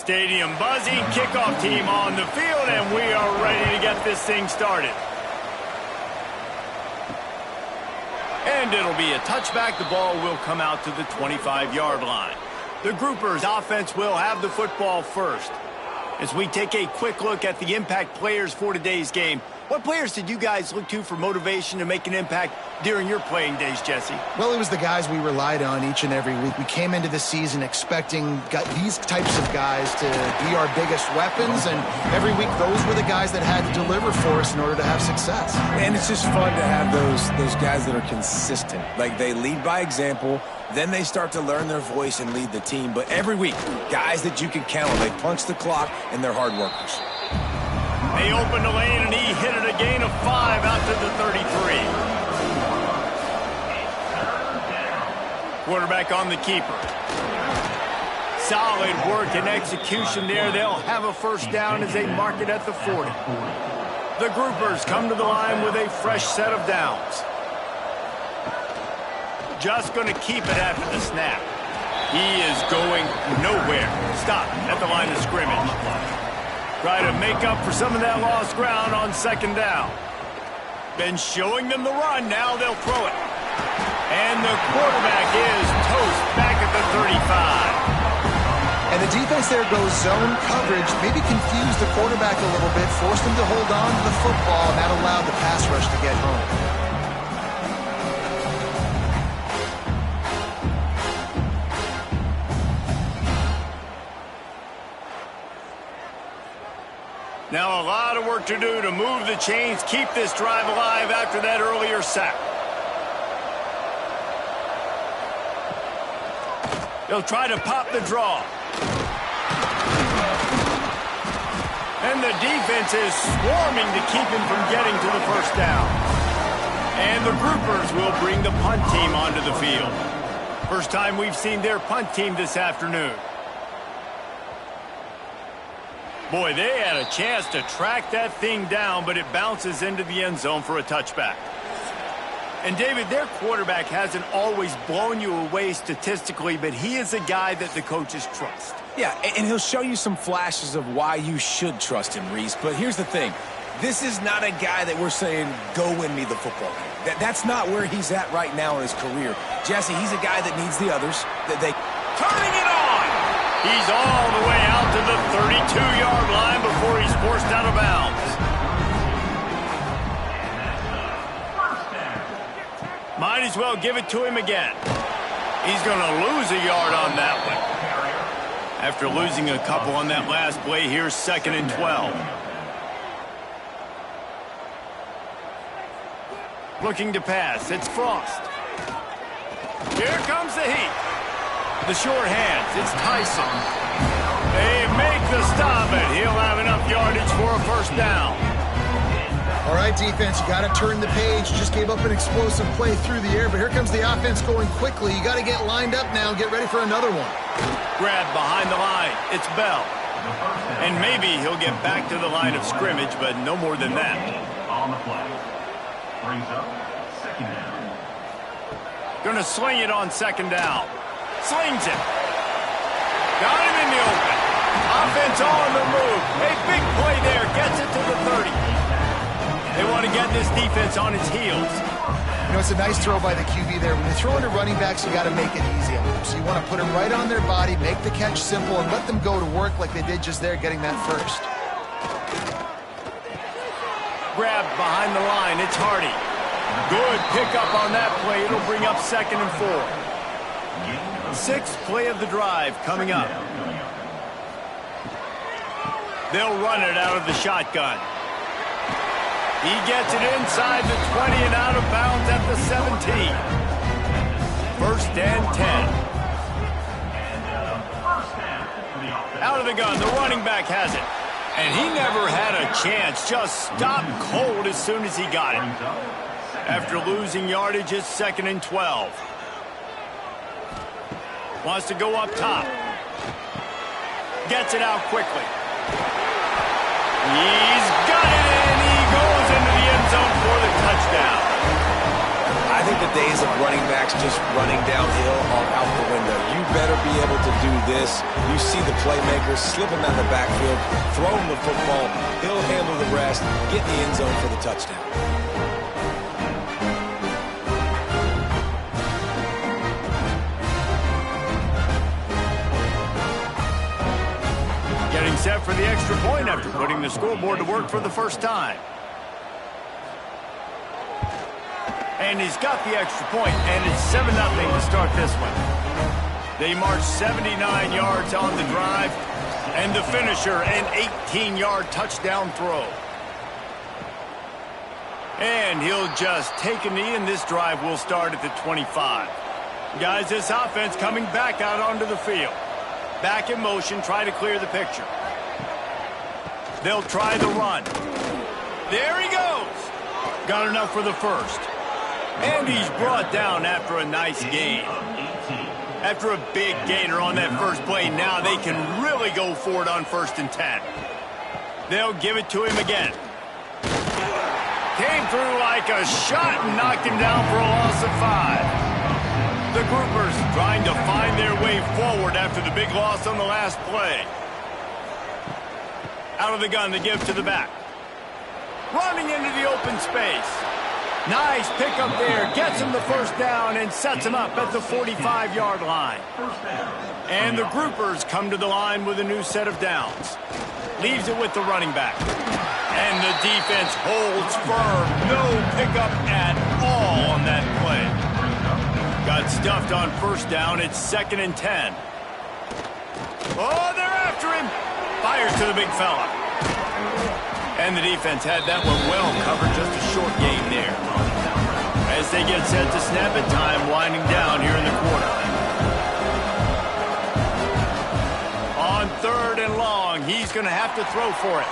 Stadium buzzing, kickoff team on the field, and we are ready to get this thing started. And it'll be a touchback. The ball will come out to the 25-yard line. The Groupers offense will have the football first. As we take a quick look at the impact players for today's game, what players did you guys look to for motivation to make an impact during your playing days, Jesse? Well, it was the guys we relied on each and every week. We came into the season expecting these types of guys to be our biggest weapons, and every week those were the guys that had to deliver for us in order to have success. And it's just fun to have those guys that are consistent. Like, they lead by example, then they start to learn their voice and lead the team. But every week, guys that you can count on, they punch the clock, and they're hard workers. They opened the lane, and he hit it a gain of 5 out to the 33. Quarterback on the keeper. Solid work and execution there. They'll have a first down as they mark it at the 40. The Groupers come to the line with a fresh set of downs. Just going to keep it after the snap. He is going nowhere. Stop at the line of scrimmage. Try to make up for some of that lost ground on second down. Been showing them the run. Now they'll throw it. And the quarterback is toast back at the 35. And the defense there goes zone coverage, maybe confused the quarterback a little bit, forced him to hold on to the football, and that allowed the pass rush to get home. Now a lot of work to do to move the chains, keep this drive alive after that earlier sack. They'll try to pop the draw. And the defense is swarming to keep him from getting to the first down. And the Groupers will bring the punt team onto the field. First time we've seen their punt team this afternoon. Boy, they had a chance to track that thing down, but it bounces into the end zone for a touchback. And, David, their quarterback hasn't always blown you away statistically, but he is a guy that the coaches trust. Yeah, and he'll show you some flashes of why you should trust him, Reese. But here's the thing. This is not a guy that we're saying, go win me the football game. That's not where he's at right now in his career. Jesse, he's a guy that needs the others. Turning it on! He's all the way out to the 32-yard line before he's forced out of bounds. Might as well give it to him again. He's going to lose a yard on that one. After losing a couple on that last play, here's 2nd and 12. Looking to pass. It's Frost. Here comes the heat. The short hands, it's Tyson. They make the stop, and he'll have enough yardage for a first down. All right, defense, you got to turn the page. You just gave up an explosive play through the air, but here comes the offense going quickly. You got to get lined up now and get ready for another one. Grab behind the line, it's Bell. And maybe he'll get back to the line of scrimmage, but no more than that. On the play. Brings up 2nd down. Gonna sling it on 2nd down. Slings it. Got him in the open. Offense on the move. A big play there. Gets it to the 30. They want to get this defense on its heels. You know, it's a nice throw by the QB there. When you're throwing to running backs, you got to make it easy on them. So you want to put them right on their body, make the catch simple, and let them go to work like they did just there, getting that first. Grab behind the line. It's Hardy. Good pickup on that play. It'll bring up 2nd and 4. 6th play of the drive coming up. They'll run it out of the shotgun. He gets it inside the 20 and out of bounds at the 17. 1st and 10. Out of the gun, the running back has it. And he never had a chance, just stopped cold as soon as he got it. After losing yardage, it's 2nd and 12. Wants to go up top. Gets it out quickly. He's got it, and he goes into the end zone for the touchdown. I think the days of running backs quarterback's just running downhill or out the window. You better be able to do this. You see the playmaker, slip him out of the backfield, throw him the football. He'll handle the rest, get in the end zone for the touchdown. Getting set for the extra point after putting the scoreboard to work for the first time. And he's got the extra point, and it's 7-0 to start this one. They march 79 yards on the drive, and the finisher, an 18-yard touchdown throw. And he'll just take a knee, and this drive will start at the 25. Guys, this offense coming back out onto the field. Back in motion, try to clear the picture. They'll try the run. There he goes. Got enough for the first. And he's brought down after a nice gain. After a big gainer on that first play, now they can really go for it on 1st and 10. They'll give it to him again. Came through like a shot and knocked him down for a loss of 5. The groupers trying to find their way forward after the big loss on the last play. Out of the gun, the give to the back. Running into the open space. Nice pickup there. Gets him the first down and sets him up at the 45-yard line. And the groupers come to the line with a new set of downs. Leaves it with the running back. And the defense holds firm. No pickup at all on that play. Got stuffed on 1st down. It's 2nd and 10. Oh, they're after him. Fires to the big fella. And the defense had that one well covered. Just a short game there. As they get set to snap it, time winding down here in the quarter. On 3rd and long, he's going to have to throw for it.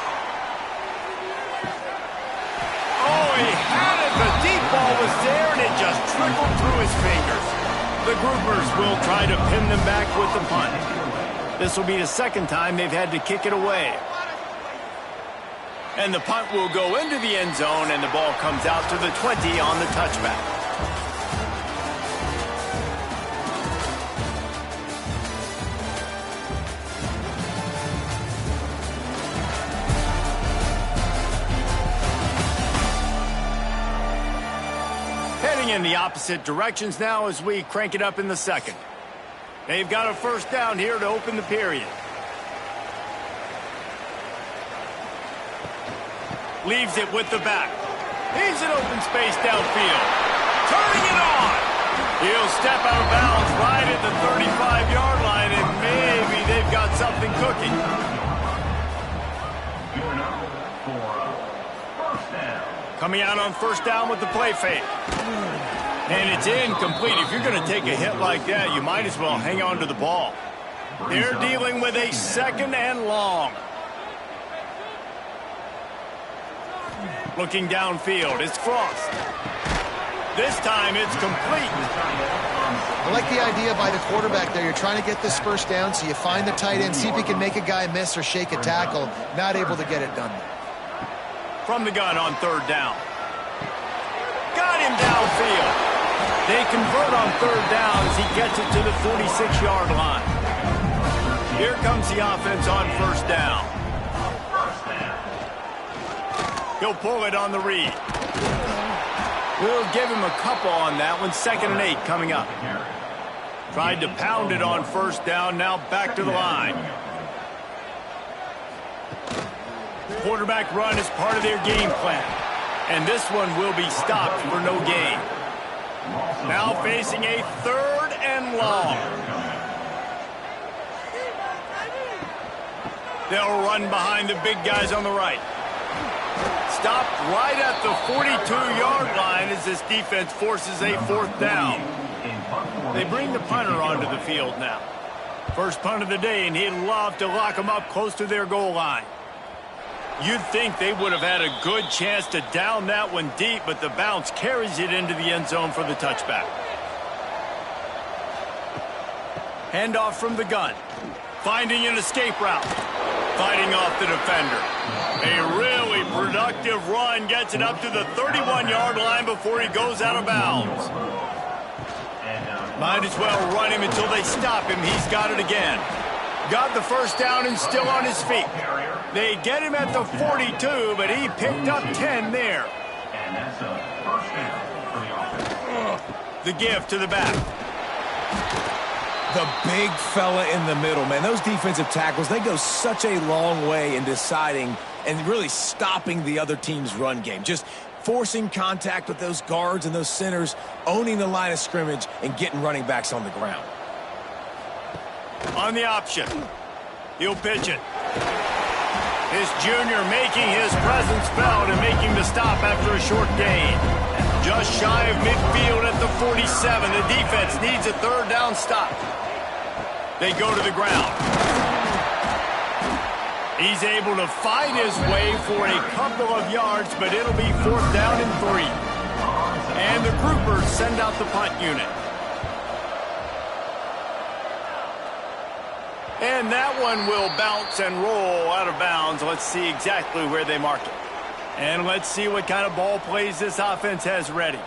Oh, he had it. The deep ball was there, and it just trickled through his fingers. The groupers will try to pin them back with the punt. This will be the 2nd time they've had to kick it away. And the punt will go into the end zone, and the ball comes out to the 20 on the touchback. Heading in the opposite directions now as we crank it up in the 2nd. They've got a 1st down here to open the period. Leaves it with the back. He's in open space downfield. Turning it on. He'll step out of bounds right at the 35-yard line, and maybe they've got something cooking. Coming out on 1st down with the play fake. And it's incomplete. If you're going to take a hit like that, you might as well hang on to the ball. They're dealing with a 2nd and long. Looking downfield, it's Frost. This time it's complete. I like the idea by the quarterback there. You're trying to get this 1st down, so you find the tight end, see if he can make a guy miss or shake a tackle. Not able to get it done. From the gun on 3rd down. Got him downfield. They convert on 3rd down as he gets it to the 46-yard line. Here comes the offense on 1st down. He'll pull it on the read. We'll give him a couple on that one. 2nd and 8 coming up. Tried to pound it on 1st down. Now back to the line. Quarterback run is part of their game plan. And this one will be stopped for no gain. Now facing a 3rd and long. They'll run behind the big guys on the right. Stopped right at the 42-yard line as this defense forces a 4th down. They bring the punter onto the field now. First punt of the day, and he'd love to lock them up close to their goal line. You'd think they would have had a good chance to down that one deep, but the bounce carries it into the end zone for the touchback. Handoff from the gun. Finding an escape route. Fighting off the defender. A really productive run gets it up to the 31-yard line before he goes out of bounds. Might as well run him until they stop him. He's got it again. Got the first down and still on his feet. They get him at the 42, but he picked up 10 there. And that's a first down for the offense. The give to the back. The big fella in the middle, man. Those defensive tackles, they go such a long way in deciding and really stopping the other team's run game. Just forcing contact with those guards and those centers, owning the line of scrimmage, and getting running backs on the ground. On the option. He'll pitch it. This junior making his presence felt and making the stop after a short gain. Just shy of midfield at the 47. The defense needs a third down stop. They go to the ground. He's able to fight his way for a couple of yards, but it'll be fourth down and 3. And the groupers send out the punt unit. And that one will bounce and roll out of bounds. Let's see exactly where they mark it. And let's see what kind of ball plays this offense has ready.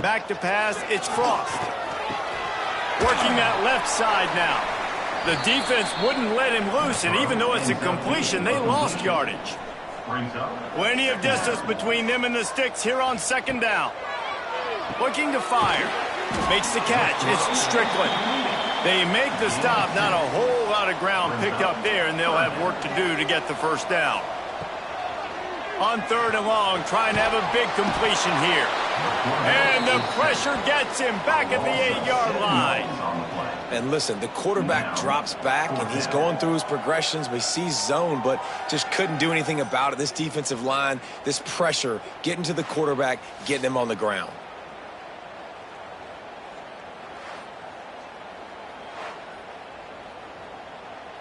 Back to pass, it's Frost. Working that left side now. The defense wouldn't let him loose, and even though it's a completion, they lost yardage. Plenty of distance between them and the sticks here on second down. Looking to fire. Makes the catch. It's Strickland. They make the stop. Not a whole lot of ground picked up there, and they'll have work to do to get the first down. On third and long, trying to have a big completion here. And the pressure gets him back at the 8-yard line. And listen, the quarterback drops back, and he's going through his progressions. We see zone, but just couldn't do anything about it. This defensive line, this pressure, getting to the quarterback, getting him on the ground.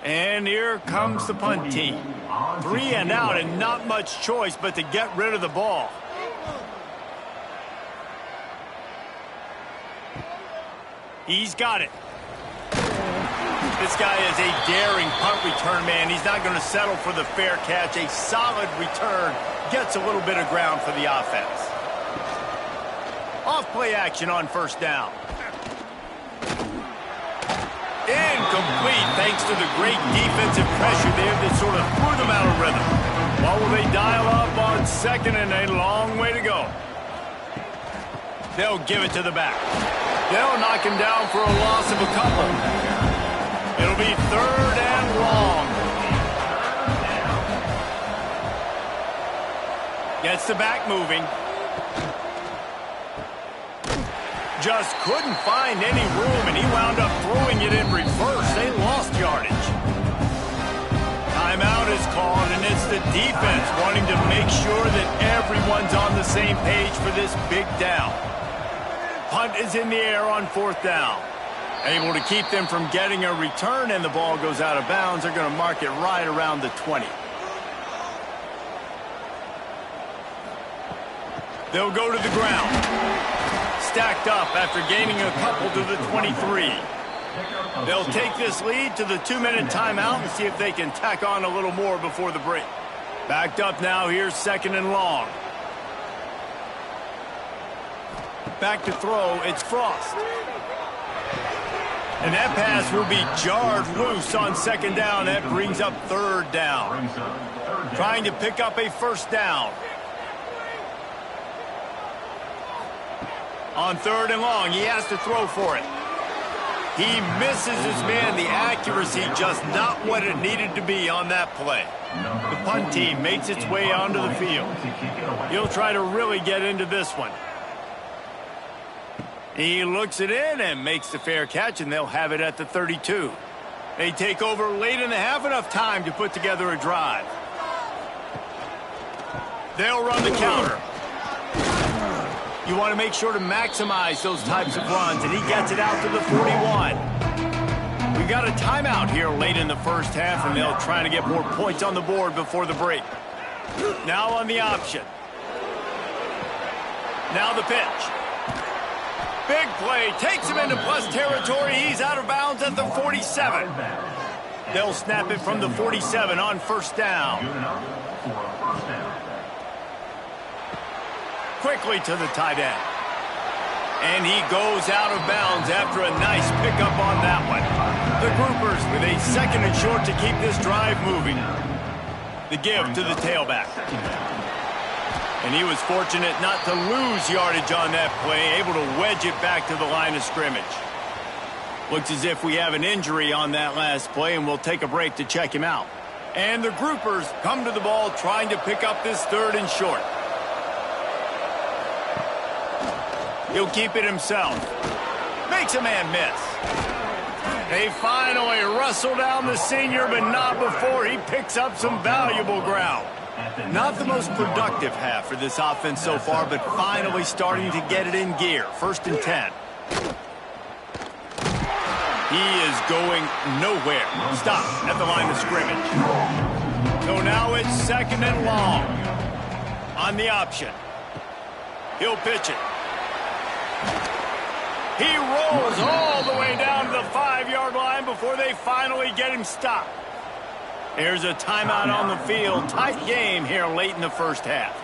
And here comes the punt team. 3 and out and not much choice but to get rid of the ball. He's got it. This guy is a daring punt return man. He's not going to settle for the fair catch. A solid return gets a little bit of ground for the offense. Off play action on first down. Incomplete thanks to the great defensive pressure there that sort of threw them out of rhythm. What will they dial up on second and a long way to go? They'll give it to the back. They'll knock him down for a loss of a couple. It'll be third and long. Gets the back moving. Just couldn't find any room, and he wound up throwing it in reverse. They lost yardage. Timeout is called, and it's the defense wanting to make sure that everyone's on the same page for this big down. Punt is in the air on fourth down. Able to keep them from getting a return, and the ball goes out of bounds. They're going to mark it right around the 20. They'll go to the ground. Stacked up after gaining a couple to the 23. They'll take this lead to the 2-minute timeout and see if they can tack on a little more before the break. Backed up now, here's second and long. Back to throw, it's Frost. And that pass will be jarred loose on second down. That brings up third down. Trying to pick up a first down. On third and long, he has to throw for it. He misses his man. The accuracy just not what it needed to be on that play. The punt team makes its way onto the field. He'll try to really get into this one. He looks it in and makes the fair catch, and they'll have it at the 32. They take over late and have enough time to put together a drive. They'll run the counter. You want to make sure to maximize those types of runs, and he gets it out to the 41. We got a timeout here late in the first half, and they'll try to get more points on the board before the break. Now on the option. Now the pitch. Big play, takes him into plus territory. He's out of bounds at the 47. They'll snap it from the 47 on first down. Quickly to the tight end. And he goes out of bounds after a nice pickup on that one. The Groupers with a 2nd and short to keep this drive moving. The give to the tailback. And he was fortunate not to lose yardage on that play, able to wedge it back to the line of scrimmage. Looks as if we have an injury on that last play, and we'll take a break to check him out. And the Groupers come to the ball trying to pick up this 3rd and short. He'll keep it himself. Makes a man miss. They finally wrestle down the senior, but not before he picks up some valuable ground. Not the most productive half for this offense so far, but finally starting to get it in gear. 1st and 10. He is going nowhere. Stop at the line of scrimmage. So now it's 2nd and long. On the option. He'll pitch it. He rolls all the way down to the 5-yard line before they finally get him stopped. Here's a timeout on the field. Tight game here late in the first half.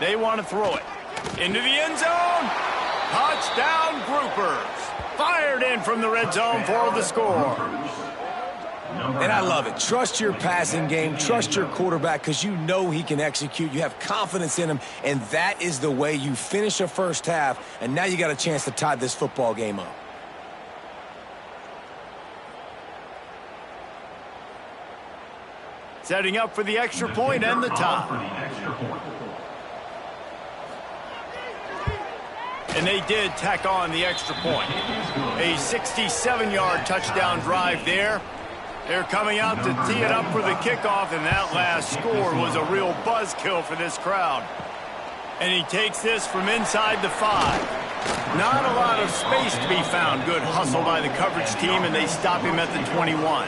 They want to throw it. Into the end zone. Touchdown, Groupers. Fired in from the red zone for the score. And I love it. Trust your passing game. Trust your quarterback because you know he can execute. You have confidence in him, and that is the way you finish a first half, and now you got a chance to tie this football game up. Setting up for the extra point and the tie. And they did tack on the extra point. A 67-yard touchdown drive there. They're coming out to tee it up for the kickoff, and that last score was a real buzzkill for this crowd. And he takes this from inside the 5. Not a lot of space to be found. Good hustle by the coverage team, and they stop him at the 21.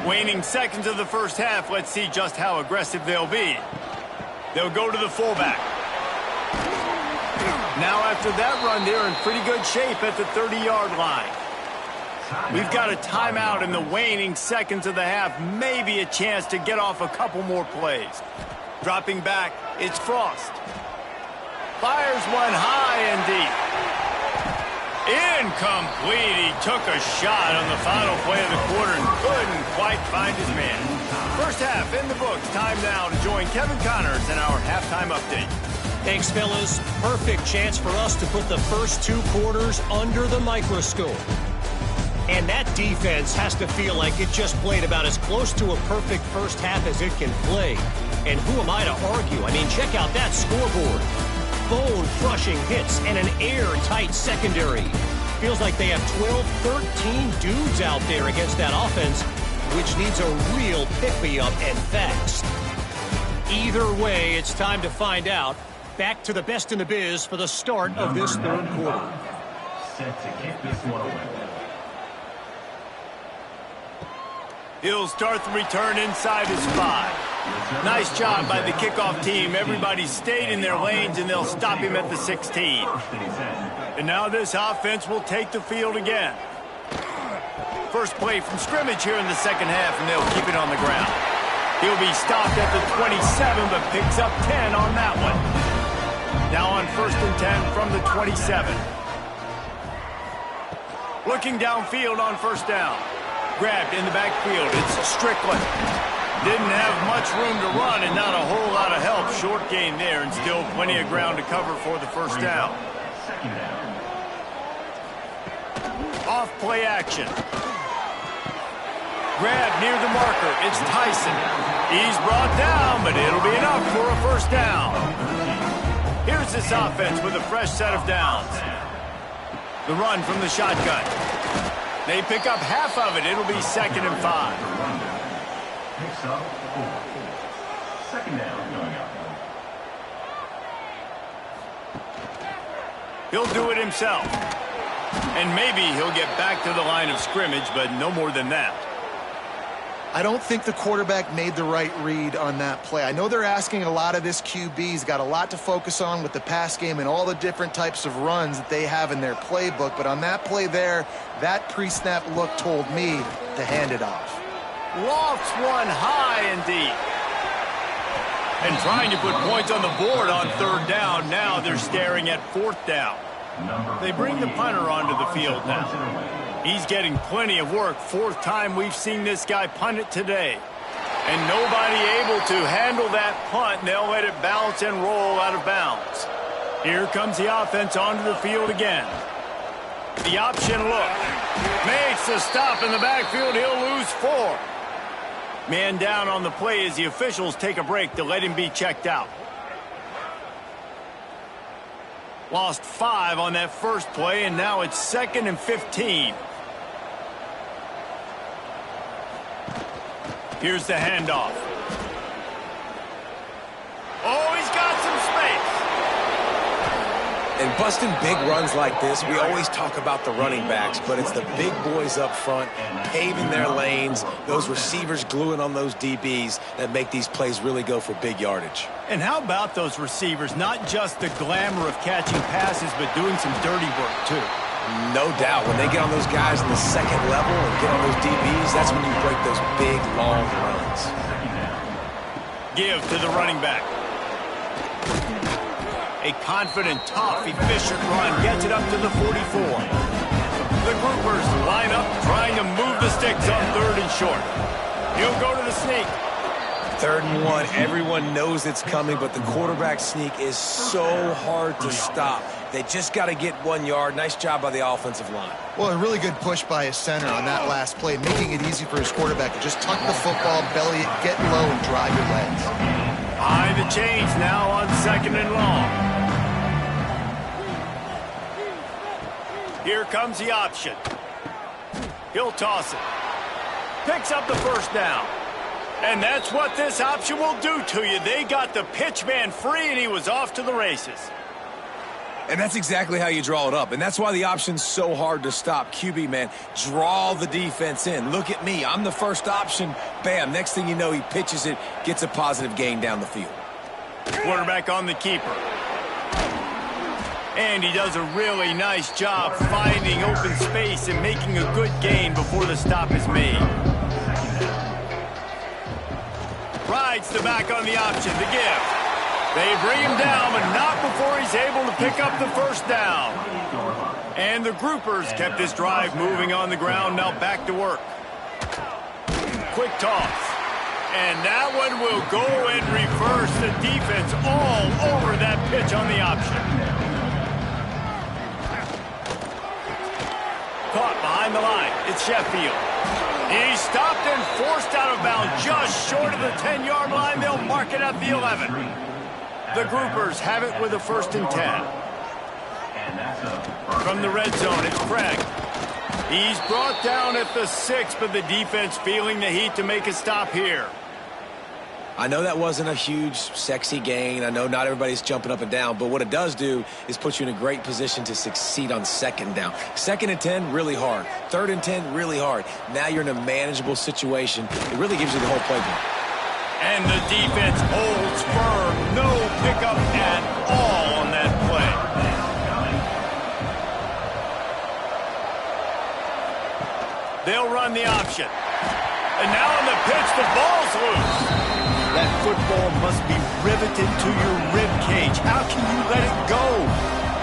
Waning seconds of the first half, let's see just how aggressive they'll be. They'll go to the fullback. Now after that run, they're in pretty good shape at the 30-yard line. We've got a timeout in the waning seconds of the half. Maybe a chance to get off a couple more plays. Dropping back, it's Frost. Fires one high and deep. Incomplete. He took a shot on the final play of the quarter and couldn't quite find his man. First half in the books. Time now to join Kevin Connors in our halftime update. Thanks, fellas. Perfect chance for us to put the first 2 quarters under the microscope. And that defense has to feel like it just played about as close to a perfect first half as it can play. And who am I to argue? I mean, check out that scoreboard. Bone-crushing hits and an airtight secondary. Feels like they have 12, 13 dudes out there against that offense, which needs a real pick-me-up and fast. Either way, it's time to find out. Back to the best in the biz for the start of this 3rd quarter. Set to kick this one away. He'll start the return inside his 5. Nice job by the kickoff team. Everybody stayed in their lanes, and they'll stop him at the 16. And now this offense will take the field again. First play from scrimmage here in the second half, and they'll keep it on the ground. He'll be stopped at the 27, but picks up 10 on that one. Now on 1st and 10 from the 27. Looking downfield on 1st down. Grabbed in the backfield. It's Strickland. Didn't have much room to run and not a whole lot of help. Short gain there and still plenty of ground to cover for the 1st down. Off play action. Grab near the marker. It's Tyson. He's brought down, but it'll be enough for a 1st down. Here's this offense with a fresh set of downs. The run from the shotgun. They pick up half of it. It'll be 2nd and 5. Picks up 4. 2nd down going up. He'll do it himself. And maybe he'll get back to the line of scrimmage, but no more than that. I don't think the quarterback made the right read on that play. I know they're asking a lot of this QB. He's got a lot to focus on with the pass game and all the different types of runs that they have in their playbook. But on that play there, that pre-snap look told me to hand it off. Lofts one high and deep. And trying to put points on the board on 3rd down. Now they're staring at 4th down. They bring the punter onto the field now. He's getting plenty of work. Fourth time we've seen this guy punt it today. And nobody able to handle that punt, and they'll let it bounce and roll out of bounds. Here comes the offense onto the field again. The option look. Makes the stop in the backfield. He'll lose 4. Man down on the play as the officials take a break to let him be checked out. Lost 5 on that first play, and now it's 2nd and 15. Here's the handoff. Oh, he's got some space. And busting big runs like this, we always talk about the running backs, but it's the big boys up front, paving their lanes, those receivers gluing on those DBs that make these plays really go for big yardage. And how about those receivers? Not just the glamour of catching passes, but doing some dirty work, too. No doubt. When they get on those guys in the second level and get on those DBs, that's when you break those big, long runs. Give to the running back. A confident, tough, efficient run gets it up to the 44. The groupers line up, trying to move the sticks on 3rd and short. He'll go to the sneak. 3rd and 1. Everyone knows it's coming, but the quarterback sneak is so hard to stop. They just got to get 1 yard. Nice job by the offensive line. Well, a really good push by his center on that last play, making it easy for his quarterback to just tuck the football, belly it, get low, and drive your legs. High the chains now on 2nd and long. Here comes the option. He'll toss it. Picks up the first down. And that's what this option will do to you. They got the pitch man free, and he was off to the races. And that's exactly how you draw it up. And that's why the option's so hard to stop. QB, man, draw the defense in. Look at me. I'm the first option. Bam. Next thing you know, he pitches it, gets a positive gain down the field. Quarterback on the keeper. And he does a really nice job finding open space and making a good gain before the stop is made. Rides the back on the option, the give. They bring him down, but not before he's able to pick up the first down. And the groupers kept this drive moving on the ground, now back to work. Quick toss. And that one will go and reverse the defense all over that pitch on the option. Caught behind the line. It's Sheffield. He's stopped and forced out of bounds just short of the 10-yard line. They'll mark it at the 11. The groupers have it with a 1st and 10. From the red zone, it's Craig. He's brought down at the 6, but the defense feeling the heat to make a stop here. I know that wasn't a huge, sexy gain. I know not everybody's jumping up and down, but what it does do is put you in a great position to succeed on 2nd down. 2nd and 10, really hard. 3rd and 10, really hard. Now you're in a manageable situation. It really gives you the whole playbook. And the defense holds firm. No pickup at all on that play. They'll run the option. And now on the pitch, the ball's loose. That football must be riveted to your rib cage. How can you let it go?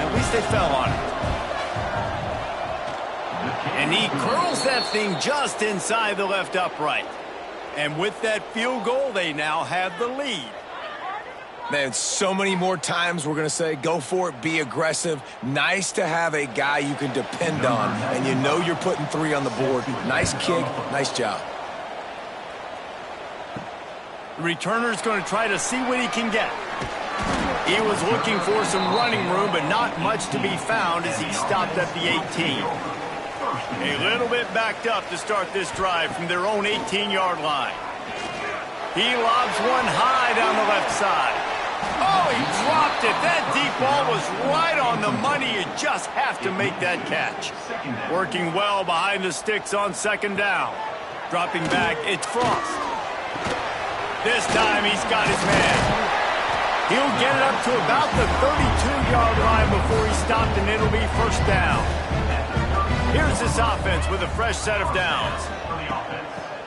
At least they fell on it. And he curls that thing just inside the left upright. And with that field goal, they now have the lead. Man, so many more times we're going to say, go for it, be aggressive. Nice to have a guy you can depend on, and you know you're putting 3 on the board. Nice kick, nice job. The returner's going to try to see what he can get. He was looking for some running room, but not much to be found as he stopped at the 18. A little bit backed up to start this drive from their own 18-yard line. He lobs one high down the left side. Oh, he dropped it. That deep ball was right on the money. You just have to make that catch. Working well behind the sticks on 2nd down. Dropping back, it's Frost. This time he's got his man. He'll get it up to about the 32-yard line before he stopped, and it'll be 1st down. Here's this offense with a fresh set of downs.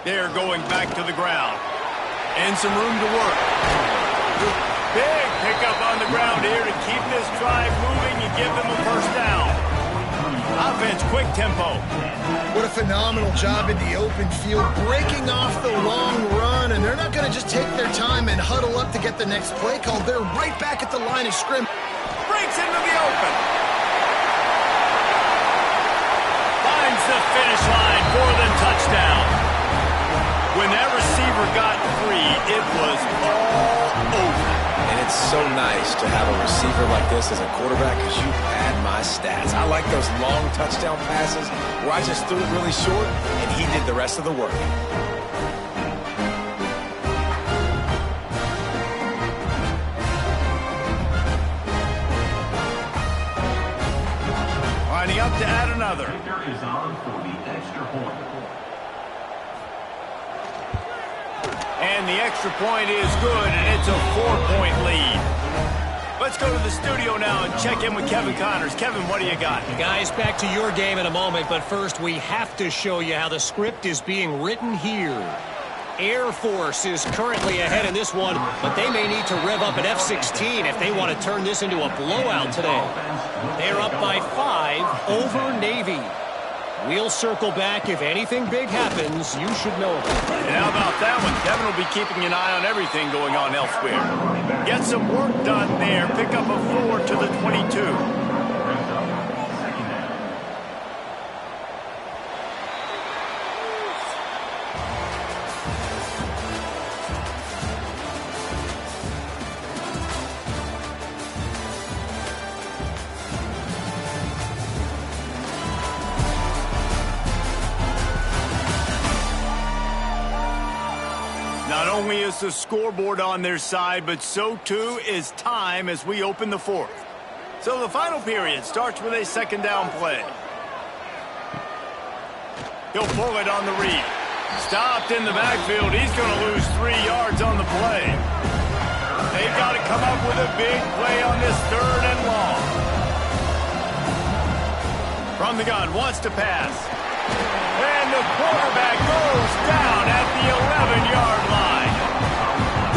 They're going back to the ground. And some room to work. Big pickup on the ground here to keep this drive moving. You give them a first down. Offense, quick tempo. What a phenomenal job in the open field, breaking off the long run, and they're not going to just take their time and huddle up to get the next play call. They're right back at the line of scrimmage. Breaks into the open. Finds the finish line for the touchdown. When that receiver got free, it was all over. And it's so nice to have a receiver like this as a quarterback because you pad my stats. I like those long touchdown passes where I just threw it really short and he did the rest of the work. Lining up to add another. Victor is on for the extra point. And the extra point is good, and it's a 4-point lead. Let's go to the studio now and check in with Kevin Connors. Kevin, what do you got? Guys, back to your game in a moment, but first we have to show you how the script is being written here. Air Force is currently ahead in this one, but they may need to rev up an F-16 if they want to turn this into a blowout today. They're up by 5 over Navy. We'll circle back. If anything big happens, you should know about it. And how about that one? Kevin will be keeping an eye on everything going on elsewhere. Get some work done there. Pick up a 4 to the 22. Not only is the scoreboard on their side, but so too is time as we open the fourth. So the final period starts with a second down play. He'll pull it on the read. Stopped in the backfield. He's going to lose 3 yards on the play. They've got to come up with a big play on this 3rd and long. From the gun, wants to pass. And the quarterback goes down at the 11-yard line.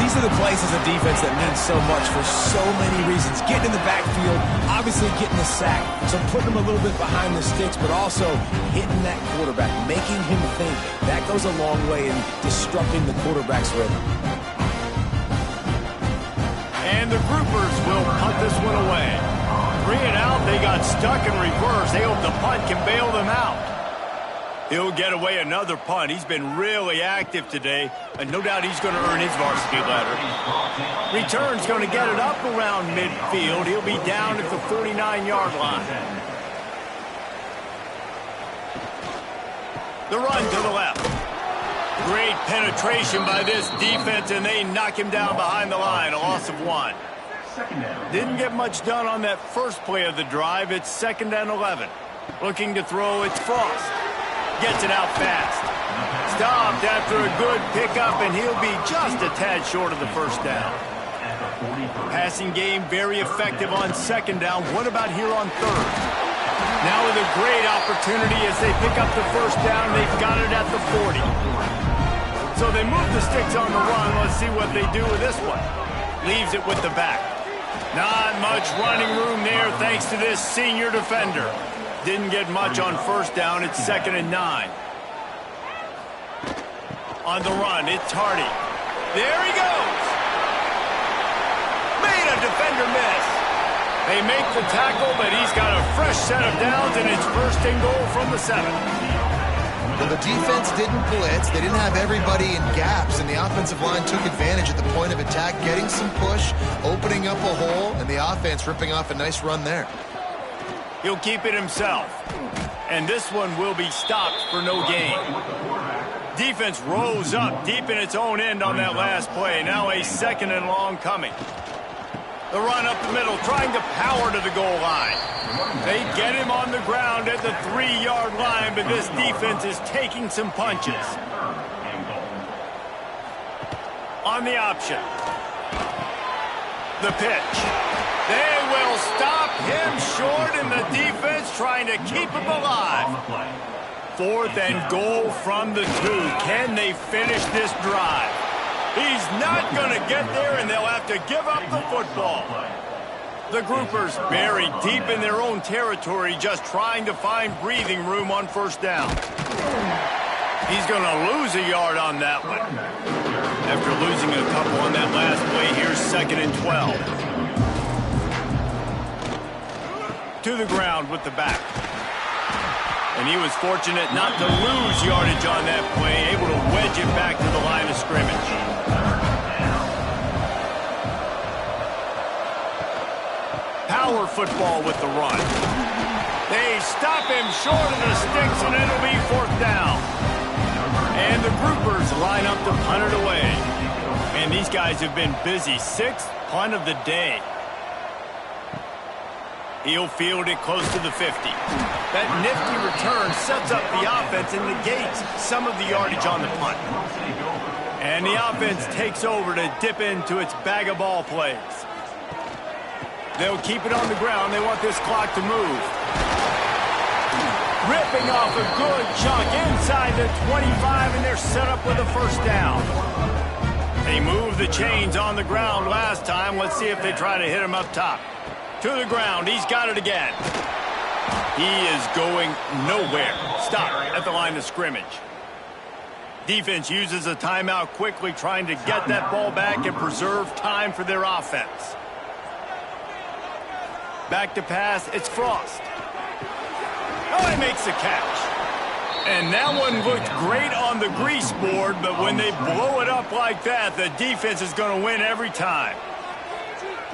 These are the plays as a defense that mean so much for so many reasons. Getting in the backfield, obviously getting the sack, so putting him a little bit behind the sticks, but also hitting that quarterback, making him think. That goes a long way in disrupting the quarterback's rhythm. And the Groupers will punt this one away. 3 and out, they got stuck in reverse. They hope the punt can bail them out. He'll get away another punt. He's been really active today, and no doubt he's going to earn his varsity letter. Return's going to get it up around midfield. He'll be down at the 49-yard line. The run to the left. Great penetration by this defense, and they knock him down behind the line. A loss of 1. Didn't get much done on that first play of the drive. It's 2nd and 11. Looking to throw, it's Frost. Gets it out fast. Stopped after a good pickup, and he'll be just a tad short of the first down. Passing game very effective on 2nd down. What about here on 3rd? Now with a great opportunity as they pick up the first down. They've got it at the 40. So they move the sticks on the run. Let's see what they do with this one. Leaves it with the back. Not much running room there thanks to this senior defender. Didn't get much on first down. It's 2nd and 9. On the run, it's Hardy. There he goes. Made a defender miss. They make the tackle, but he's got a fresh set of downs, and it's 1st and goal from the 7. Well, the defense didn't blitz. They didn't have everybody in gaps, and the offensive line took advantage at the point of attack, getting some push, opening up a hole, and the offense ripping off a nice run there. He'll keep it himself. And this one will be stopped for no gain. Defense rose up deep in its own end on that last play. Now a 2nd and long coming. The run up the middle, trying to power to the goal line. They get him on the ground at the 3-yard line, but this defense is taking some punches. On the option. The pitch. They will stop him short, and the defense trying to keep him alive. 4th and goal from the 2. Can they finish this drive? He's not going to get there, and they'll have to give up the football. The groupers buried deep in their own territory, just trying to find breathing room on first down. He's going to lose a yard on that one. After losing a couple on that last play, here's 2nd and 12. To the ground with the back. And he was fortunate not to lose yardage on that play, able to wedge it back to the line of scrimmage. Power football with the run. They stop him short of the sticks, and it'll be 4th down. And the groupers line up to punt it away. And these guys have been busy. 6th punt of the day. He'll field it close to the 50. That nifty return sets up the offense and negates some of the yardage on the punt. And the offense takes over to dip into its bag of ball plays. They'll keep it on the ground. They want this clock to move. Ripping off a good chunk inside the 25, and they're set up with a 1st down. They moved the chains on the ground last time. Let's see if they try to hit him up top. To the ground. He's got it again. He is going nowhere. Stop at the line of scrimmage. Defense uses a timeout quickly, trying to get that ball back and preserve time for their offense. Back to pass. It's Frost. Oh, he makes the catch. And that one looked great on the grease board, but when they blow it up like that, the defense is going to win every time.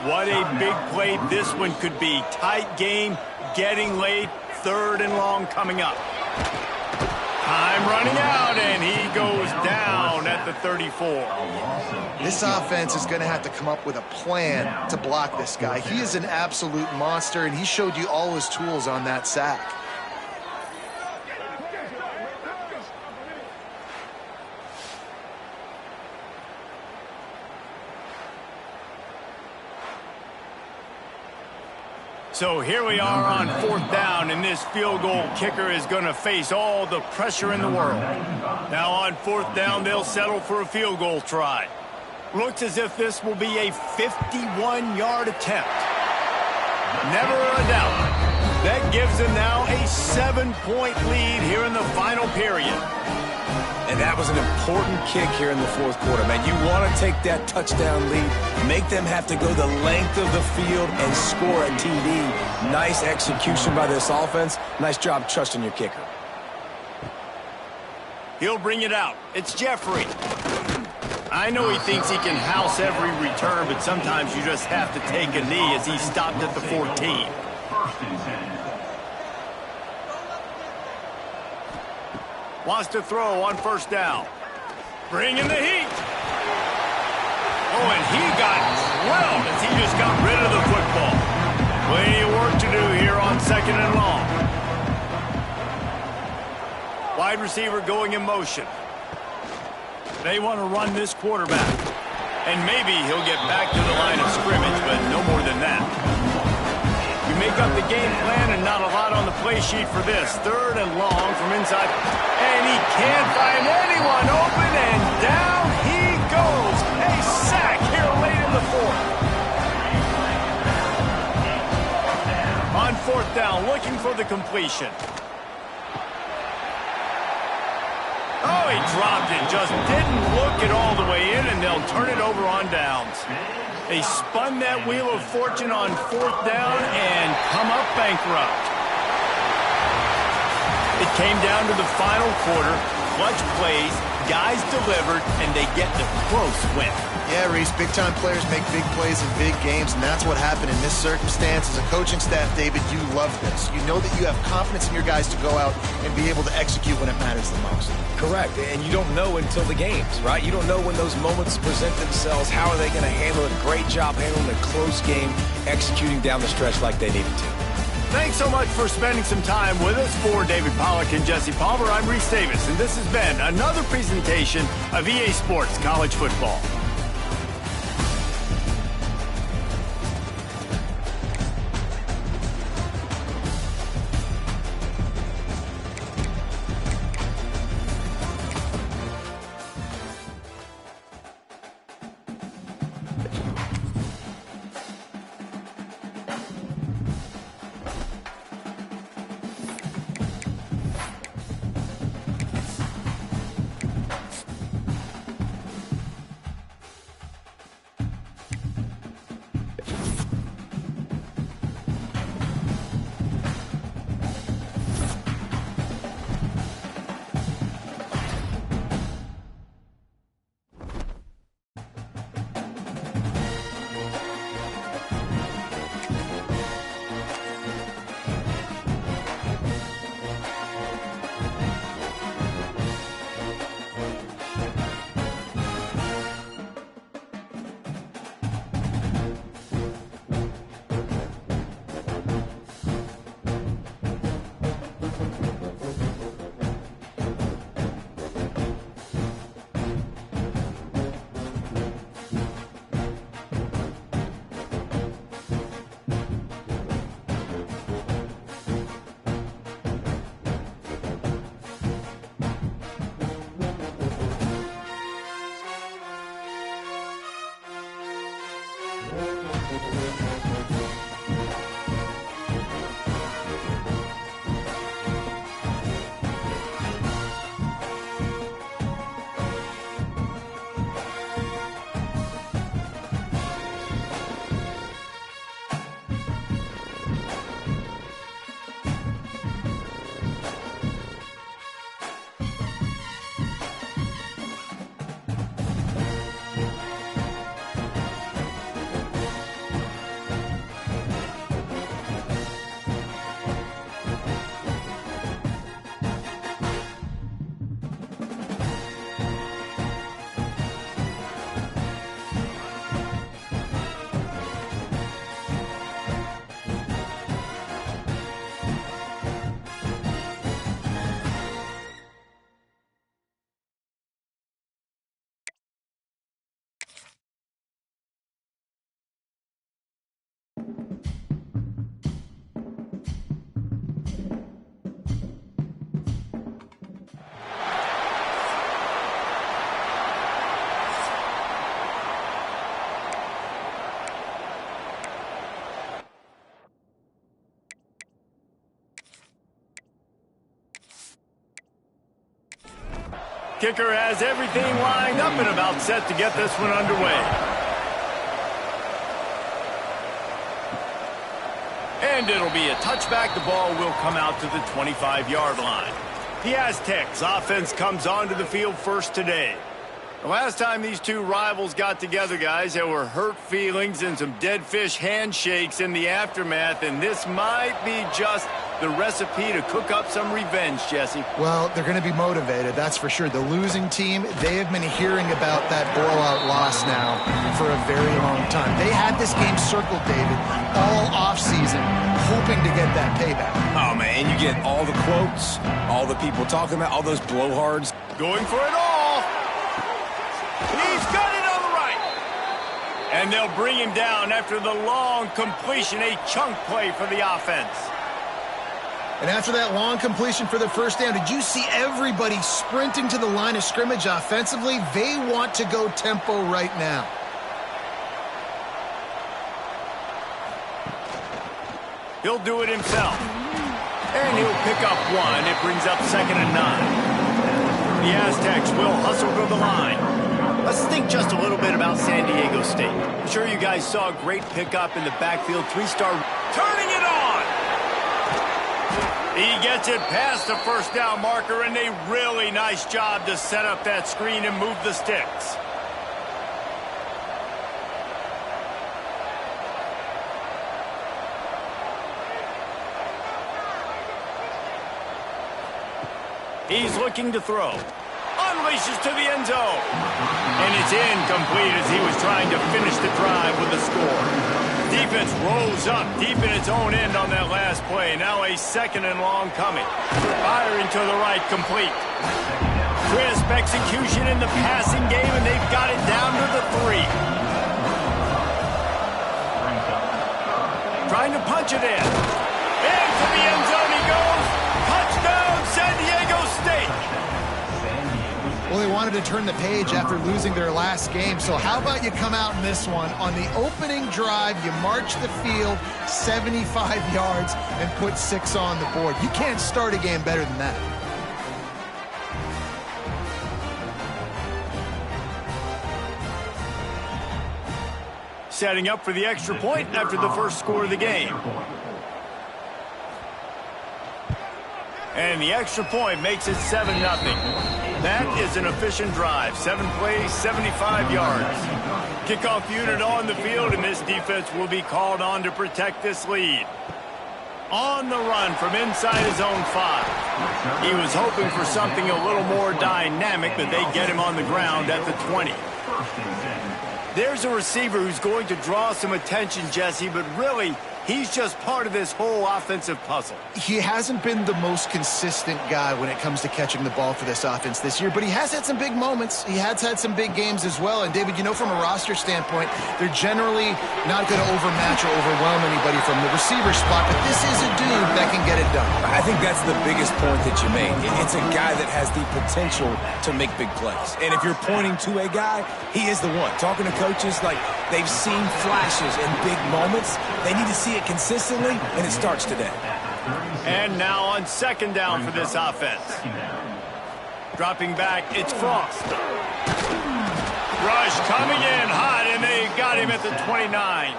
What a big play this one could be. Tight game, getting late, 3rd and long coming up. Time running out, and he goes down at the 34. This offense is going to have to come up with a plan to block this guy. He is an absolute monster, and he showed you all his tools on that sack. So here we are on 4th down, and this field goal kicker is going to face all the pressure in the world. Now on 4th down, they'll settle for a field goal try. Looks as if this will be a 51-yard attempt. Never a doubt. That gives them now a 7-point lead here in the final period. And that was an important kick here in the 4th quarter, man. You want to take that touchdown lead, make them have to go the length of the field and score a TD. Nice execution by this offense. Nice job trusting your kicker. He'll bring it out. It's Jeffrey. I know he thinks he can house every return, but sometimes you just have to take a knee as he stopped at the 14. 1st and 10. Wants to throw on 1st down. Bring in the heat. Oh, and he got drilled as he just got rid of the football. Plenty of work to do here on 2nd and long. Wide receiver going in motion. They want to run this quarterback. And maybe he'll get back to the line of scrimmage, but no more than that. You make up the game plan and not a lot on the play sheet for this. 3rd and long from inside. And he can't find anyone open, and down he goes. A sack here late in the 4th. On 4th down, looking for the completion. Oh, he dropped it. Just didn't look it all the way in, and they'll turn it over on downs. They spun that wheel of fortune on 4th down and come up bankrupt. It came down to the final quarter. Clutch plays, guys delivered, and they get the close win. Yeah, Reese, big-time players make big plays in big games, and that's what happened in this circumstance. As a coaching staff, David, you love this. You know that you have confidence in your guys to go out and be able to execute when it matters the most. Correct, and you don't know until the games, right? You don't know when those moments present themselves. How are they going to handle it? Great job handling a close game, executing down the stretch like they needed to. Thanks so much for spending some time with us. For David Pollack and Jesse Palmer, I'm Reese Davis, and this has been another presentation of EA Sports College Football. Kicker has everything lined up and about set to get this one underway. And it'll be a touchback. The ball will come out to the 25-yard line. The Aztecs offense comes onto the field first today. The last time these two rivals got together, guys, there were hurt feelings and some dead fish handshakes in the aftermath, and this might be just the recipe to cook up some revenge, Jesse. Well, they're going to be motivated, that's for sure. The losing team, they have been hearing about that blowout loss now for a very long time. They had this game circled, David, all offseason, hoping to get that payback. Oh, man, you get all the quotes, all the people talking about, all those blowhards. Going for it all. He's got it on the right. And they'll bring him down after the long completion, a chunk play for the offense. And after that long completion for the first down, did you see everybody sprinting to the line of scrimmage offensively? They want to go tempo right now. He'll do it himself. And he'll pick up one. It brings up 2nd and 9. The Aztecs will hustle to the line. Let's think just a little bit about San Diego State. I'm sure you guys saw a great pickup in the backfield. 3-star turning it on. He gets it past the first down marker, and a really nice job to set up that screen and move the sticks. He's looking to throw. Unleashes to the end zone. And it's incomplete as he was trying to finish the drive with a score. Defense rolls up deep in its own end on that last play. Now a 2nd and long coming. Firing to the right, complete. Crisp execution in the passing game, and they've got it down to the 3. Trying to punch it in. Into the end zone he goes. Touchdown, San Diego State. Well, they wanted to turn the page after losing their last game, so how about you come out in this one? On the opening drive, you march the field 75 yards and put 6 on the board. You can't start a game better than that. Setting up for the extra point after the first score of the game. And the extra point makes it 7-0. That is an efficient drive. 7 plays, 75 yards. Kickoff unit on the field, and this defense will be called on to protect this lead. On the run from inside his own 5. He was hoping for something a little more dynamic, but they get him on the ground at the 20. There's a receiver who's going to draw some attention, Jesse, but really, he's just part of this whole offensive puzzle. He hasn't been the most consistent guy when it comes to catching the ball for this offense this year, but he has had some big moments. He has had some big games as well. And, David, you know, from a roster standpoint, they're generally not going to overmatch or overwhelm anybody from the receiver spot, but this is a dude that can get it done. I think that's the biggest point that you made. It's a guy that has the potential to make big plays. And if you're pointing to a guy, he is the one. Talking to coaches, like, they've seen flashes in big moments. They need to see it consistently, and it starts today. And now on 2nd down for this offense. Dropping back, it's Frost. Rush coming in hot, and they got him at the 29.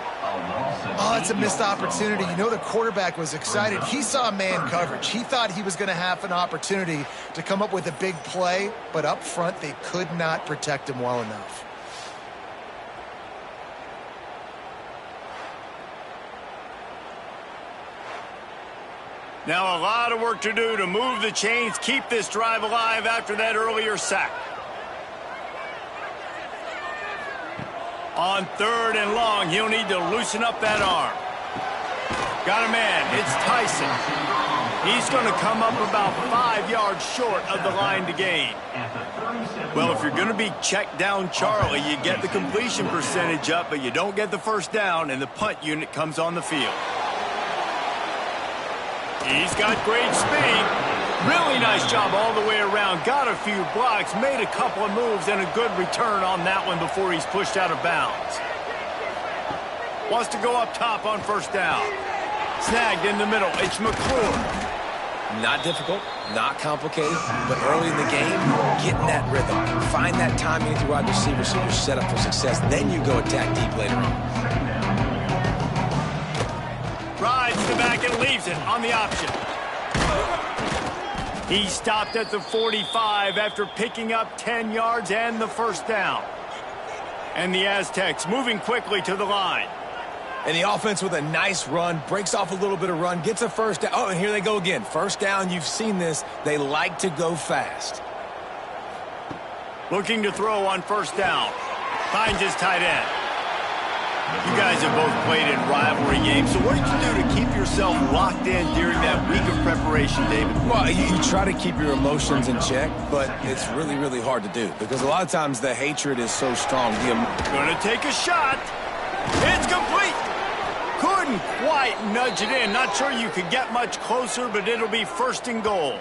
Oh, it's a missed opportunity. You know, the quarterback was excited. He saw man coverage. He thought he was going to have an opportunity to come up with a big play, but up front, they could not protect him well enough. Now a lot of work to do to move the chains, keep this drive alive after that earlier sack. On 3rd and long, he'll need to loosen up that arm. Got a man, it's Tyson. He's going to come up about 5 yards short of the line to gain. Well, if you're going to be checked down Charlie, you get the completion percentage up, but you don't get the first down, and the punt unit comes on the field. He's got great speed. Really nice job all the way around. Got a few blocks, made a couple of moves, and a good return on that one before he's pushed out of bounds. Wants to go up top on 1st down. Snagged in the middle. It's McClure. Not difficult, not complicated, but early in the game, getting that rhythm. Find that timing with your wide receiver so you're set up for success. Then you go attack deep later on. Rides to the back and leaves it on the option. He stopped at the 45 after picking up 10 yards and the first down. And the Aztecs moving quickly to the line. And the offense with a nice run, breaks off a little bit of run, gets a first down. Oh, and here they go again. First down, you've seen this. They like to go fast. Looking to throw on first down. Finds his tight end. You guys have both played in rivalry games, so what did you do to keep yourself locked in during that week of preparation, David? Well, you try to keep your emotions in check, but it's really, really hard to do because a lot of times the hatred is so strong. Going to take a shot. It's complete. Couldn't quite nudge it in. Not sure you could get much closer, but it'll be first and goal.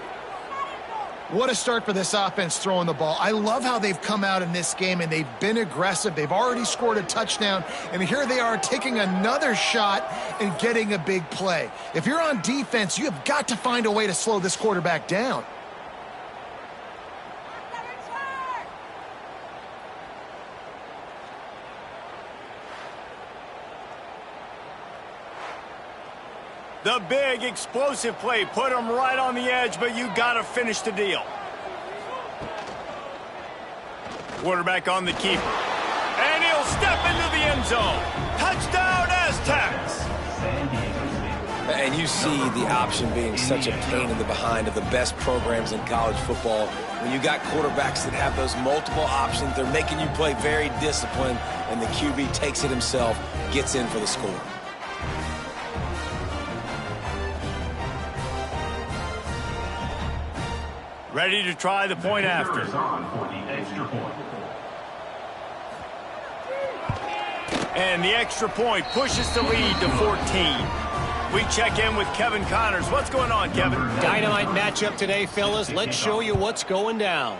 What a start for this offense throwing the ball. I love how they've come out in this game, and they've been aggressive. They've already scored a touchdown, and here they are taking another shot and getting a big play. If you're on defense, you have got to find a way to slow this quarterback down. The big explosive play put him right on the edge, but you got to finish the deal. Quarterback on the keeper. And he'll step into the end zone. Touchdown, Aztecs! And you see the option being such a pain in the behind of the best programs in college football. When you got quarterbacks that have those multiple options, they're making you play very disciplined, and the QB takes it himself, gets in for the score. Ready to try the point after. And the extra point pushes the lead to 14. We check in with Kevin Connors. What's going on, Kevin? Dynamite matchup today, fellas. Let's show you what's going down.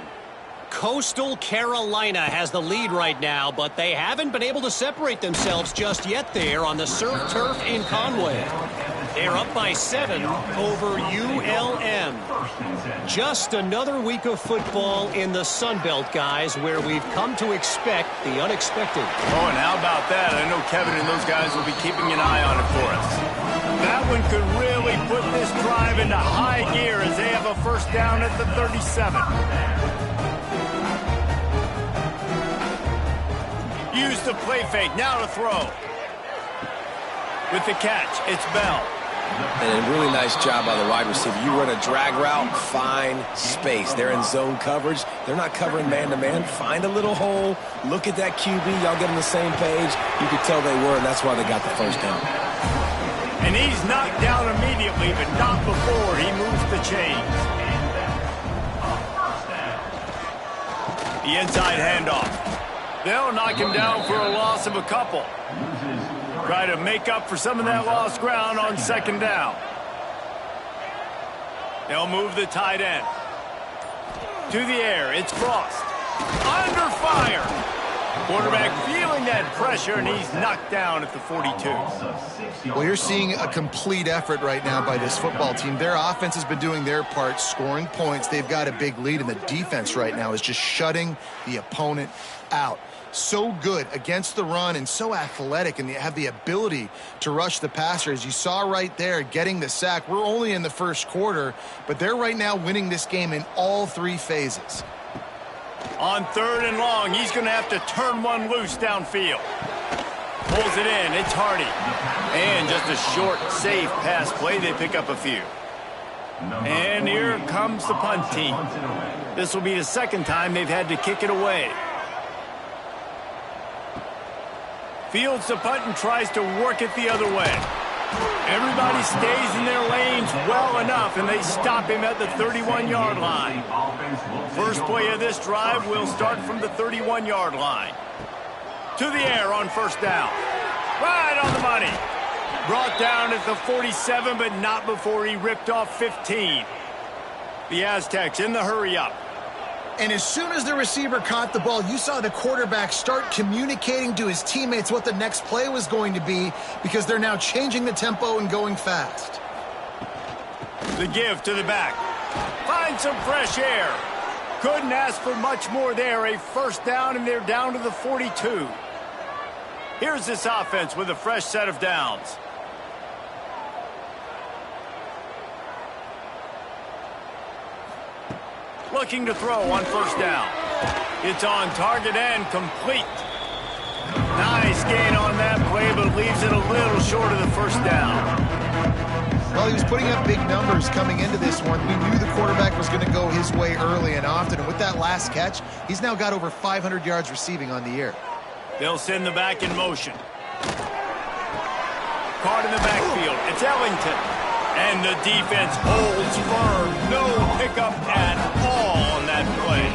Coastal Carolina has the lead right now, but they haven't been able to separate themselves just yet there on the surf turf in Conway. They're up by 7 over ULM. Just another week of football in the Sun Belt, guys, where we've come to expect the unexpected. Oh, and how about that? I know Kevin and those guys will be keeping an eye on it for us. That one could really put this drive into high gear as they have a first down at the 37. Use the play fake, now to throw. With the catch, it's Bell. And a really nice job by the wide receiver. You run a drag route, find space. They're in zone coverage. They're not covering man-to-man. Find a little hole. Look at that QB. Y'all get on the same page. You could tell they were, and that's why they got the first down. And he's knocked down immediately, but not before he moves the chains. The inside handoff. They'll knock him down for a loss of a couple. Try to make up for some of that lost ground on second down. They'll move the tight end. To the air, it's Frost. Under fire. Quarterback feeling that pressure, and he's knocked down at the 42. Well, you're seeing a complete effort right now by this football team. Their offense has been doing their part, scoring points. They've got a big lead, and the defense right now is just shutting the opponent out. So good against the run and so athletic, and they have the ability to rush the passer. As you saw right there, getting the sack. We're only in the first quarter, but they're right now winning this game in all 3 phases. On third and long, he's going to have to turn one loose downfield. Pulls it in. It's Hardy. And just a short, safe pass play. They pick up a few. And here comes the punt team. This will be the second time they've had to kick it away. Fields the punt and tries to work it the other way. Everybody stays in their lanes well enough, and they stop him at the 31-yard line. First play of this drive will start from the 31-yard line. To the air on first down. Right on the money. Brought down at the 47, but not before he ripped off 15. The Aztecs in the hurry-up. And as soon as the receiver caught the ball, you saw the quarterback start communicating to his teammates what the next play was going to be, because they're now changing the tempo and going fast. The give to the back. Find some fresh air. Couldn't ask for much more there. A first down, and they're down to the 42. Here's this offense with a fresh set of downs. Looking to throw on first down. It's on target and complete. Nice gain on that play, but leaves it a little short of the first down. Well, he was putting up big numbers coming into this one. We knew the quarterback was going to go his way early and often. And with that last catch, he's now got over 500 yards receiving on the year. They'll send the back in motion. Caught in the backfield. It's Ellington. And the defense holds firm. No pickup at all on that play.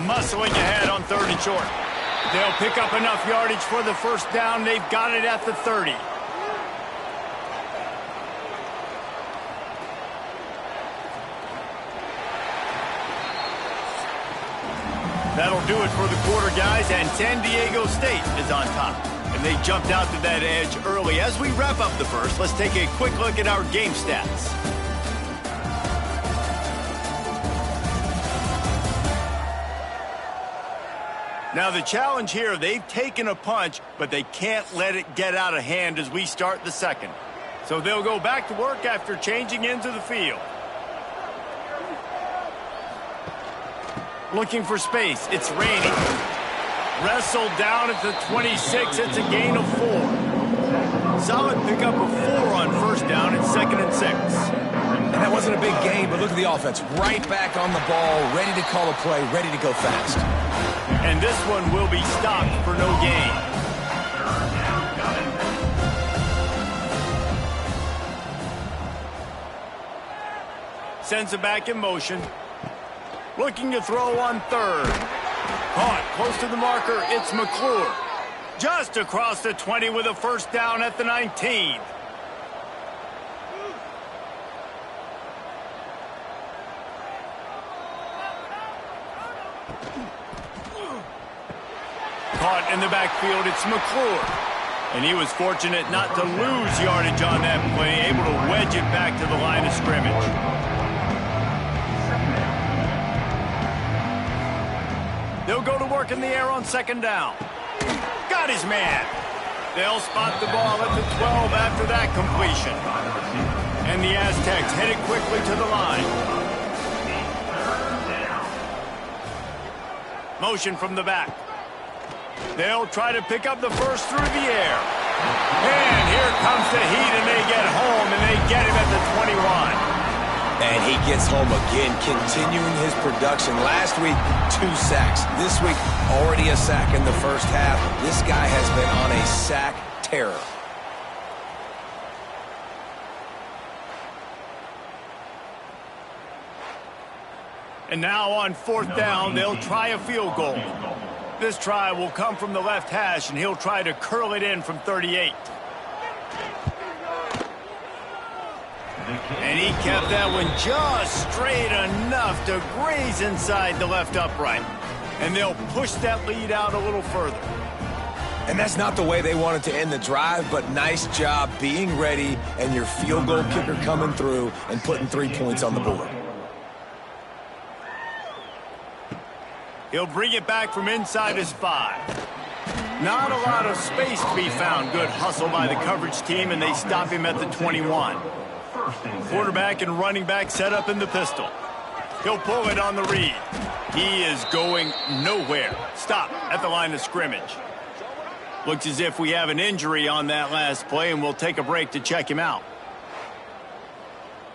Muscling ahead on 3rd and short. They'll pick up enough yardage for the first down. They've got it at the 30. That'll do it for the quarter, guys, and San Diego State is on top. And they jumped out to that edge early. As we wrap up the first, let's take a quick look at our game stats. Now the challenge here, they've taken a punch, but they can't let it get out of hand as we start the second. So they'll go back to work after changing into the field. Looking for space, it's raining. Wrestled down at the 26, it's a gain of 4. Solid pickup of 4 on first down at 2nd and 6. And that wasn't a big gain, but look at the offense. Right back on the ball, ready to call a play, ready to go fast. And this one will be stopped for no gain. Sends it back in motion. Looking to throw on 3rd. Caught close to the marker, it's McClure. Just across the 20 with a first down at the 19. Caught in the backfield, it's McClure. And he was fortunate not to lose yardage on that play, able to wedge it back to the line of scrimmage. They'll go to work in the air on 2nd down. Got his man. They'll spot the ball at the 12 after that completion. And the Aztecs headed quickly to the line. Motion from the back. They'll try to pick up the first through the air. And here comes the heat, and they get home, and they get him at the 21. And he gets home again, continuing his production. Last week, 2 sacks. This week, already a sack in the first half. This guy has been on a sack terror. And now on 4th down, they'll try a field goal. This try will come from the left hash, and he'll try to curl it in from 38. And he kept that one just straight enough to graze inside the left upright. And they'll push that lead out a little further. And that's not the way they wanted to end the drive, but nice job being ready and your field goal kicker coming through and putting 3 points on the board. He'll bring it back from inside his 5. Not a lot of space to be found. Good hustle by the coverage team, and they stop him at the 21. Quarterback and running back set up in the pistol. He'll pull it on the read. He is going nowhere. Stop at the line of scrimmage. Looks as if we have an injury on that last play, and we'll take a break to check him out.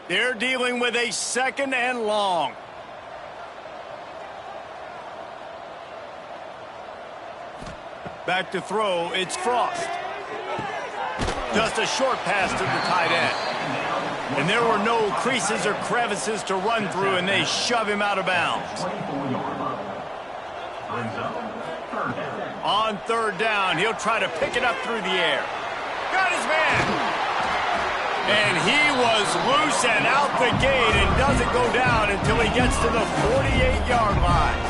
They're dealing with a 2nd and long. Back to throw, it's Frost. Just a short pass to the tight end. And there were no creases or crevices to run through, and they shove him out of bounds. On 3rd down, he'll try to pick it up through the air. Got his man. And he was loose and out the gate and doesn't go down until he gets to the 48-yard line.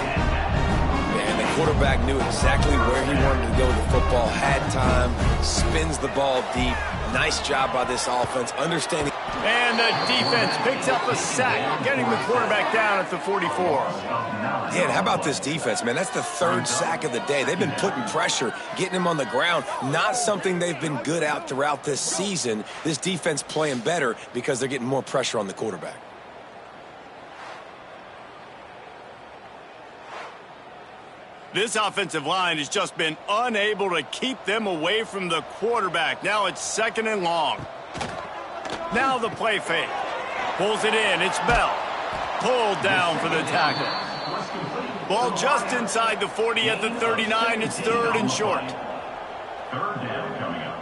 And the quarterback knew exactly where he wanted to go with the football, had time, spins the ball deep. Nice job by this offense, understanding. And the defense picks up a sack, getting the quarterback down at the 44. Yeah, and how about this defense, man? That's the third sack of the day. They've been putting pressure, getting him on the ground. Not something they've been good at throughout this season. This defense playing better because they're getting more pressure on the quarterback. This offensive line has just been unable to keep them away from the quarterback. Now it's 2nd and long. Now the play fake. Pulls it in. It's Bell. Pulled down for the tackle. Ball just inside the 40 at the 39. It's 3rd and short. 3rd down coming up.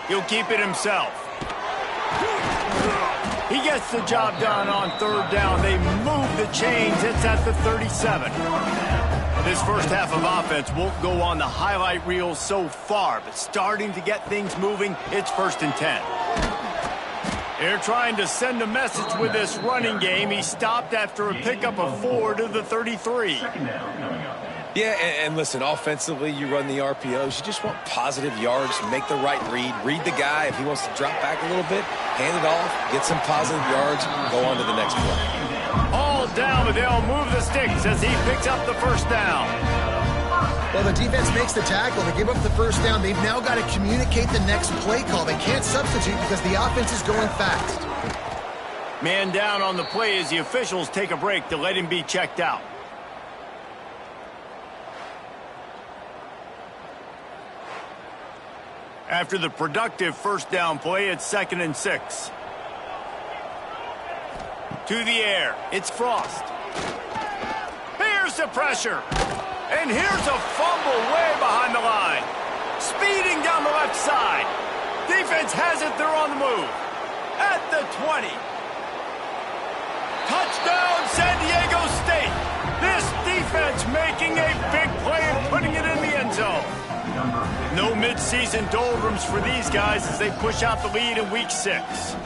He'll keep it himself. He gets the job done on 3rd down. They move the chains. It's at the 37. This first half of offense won't go on the highlight reel so far, but starting to get things moving, it's 1st and 10. They're trying to send a message with this running game. He stopped after a pickup of 4 to the 33. 2nd down coming up. Yeah, and listen, offensively, you run the RPOs. You just want positive yards, make the right read the guy. If he wants to drop back a little bit, hand it off, get some positive yards, go on to the next play. All down, but they'll move the sticks as he picks up the 1st down. Well, the defense makes the tackle. They give up the 1st down. They've now got to communicate the next play call. They can't substitute because the offense is going fast. Man down on the play as the officials take a break to let him be checked out. After the productive 1st down play, it's 2nd and 6. To the air, it's Frost. Here's the pressure. And here's a fumble way behind the line. Speeding down the left side. Defense has it, they're on the move. At the 20. Touchdown, San Diego State. This defense making a big play and putting it in the end zone. No mid-season doldrums for these guys as they push out the lead in Week 6.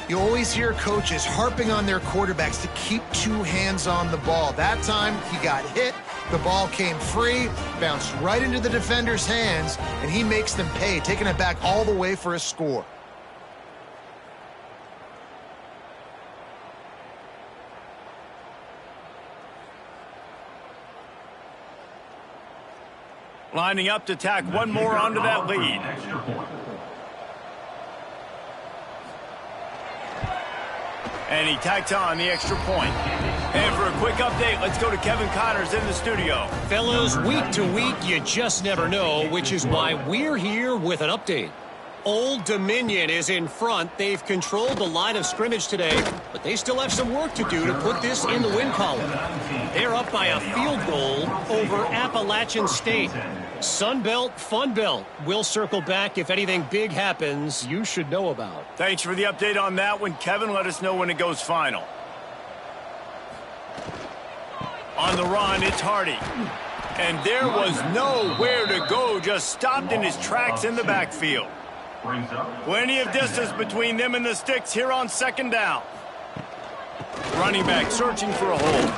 You always hear coaches harping on their quarterbacks to keep 2 hands on the ball. That time, he got hit, the ball came free, bounced right into the defender's hands, and he makes them pay, taking it back all the way for a score. Lining up to tack one more onto that lead. Extra point. And he tacks on the extra point. And for a quick update, let's go to Kevin Connors in the studio. Fellas, week to week, you just never know, which is why we're here with an update. Old Dominion is in front. They've controlled the line of scrimmage today, but they still have some work to do to put this in the win column. They're up by a field goal over Appalachian State. Sunbelt, Fun Belt. We'll circle back if anything big happens you should know about. Thanks for the update on that one, Kevin. Let us know when it goes final. On the run, it's Hardy. And there was nowhere to go, just stopped in his tracks in the backfield. Plenty of distance between them and the sticks here on 2nd down. Running back searching for a hole.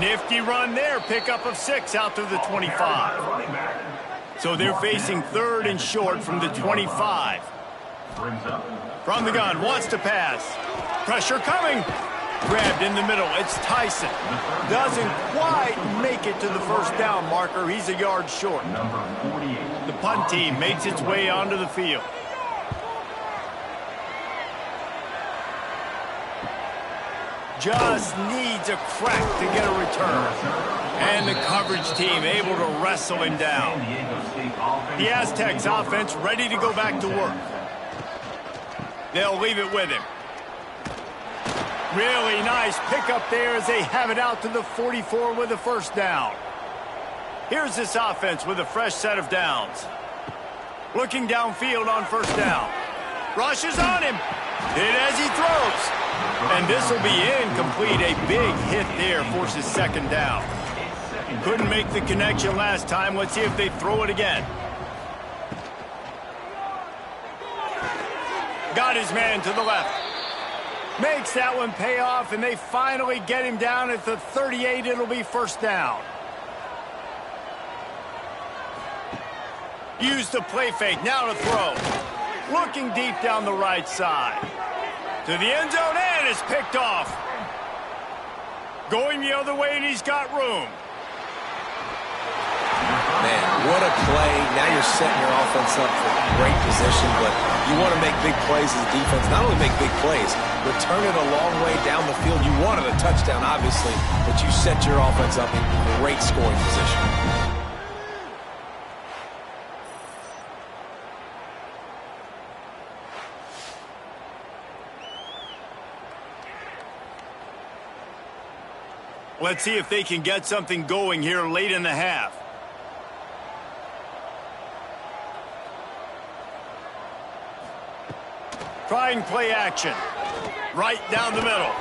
Nifty run there, pickup of 6 out to the 25. So they're facing 3rd and short from the 25. From the gun, wants to pass. Pressure coming. Grabbed in the middle, it's Tyson. Doesn't quite make it to the 1st down marker. He's a yard short. The punt team makes its way onto the field. Just needs a crack to get a return. And the coverage team able to wrestle him down. The Aztecs offense ready to go back to work. They'll leave it with him. Really nice pickup there as they have it out to the 44 with a 1st down. Here's this offense with a fresh set of downs. Looking downfield on 1st down. Rushes on him. Hit as he throws. And this will be incomplete. A big hit there forces 2nd down. Couldn't make the connection last time. Let's see if they throw it again. Got his man to the left. Makes that one pay off, and they finally get him down at the 38. It'll be first down. Use the play fake. Now to throw. Looking deep down the right side. To the end zone, and it's picked off. Going the other way, and he's got room. Man, what a play. Now you're setting your offense up for great position, but you want to make big plays as a defense. Not only make big plays, return it a long way down the field. You wanted a touchdown, obviously, but you set your offense up in great scoring position. Let's see if they can get something going here late in the half. Trying play action. Right down the middle.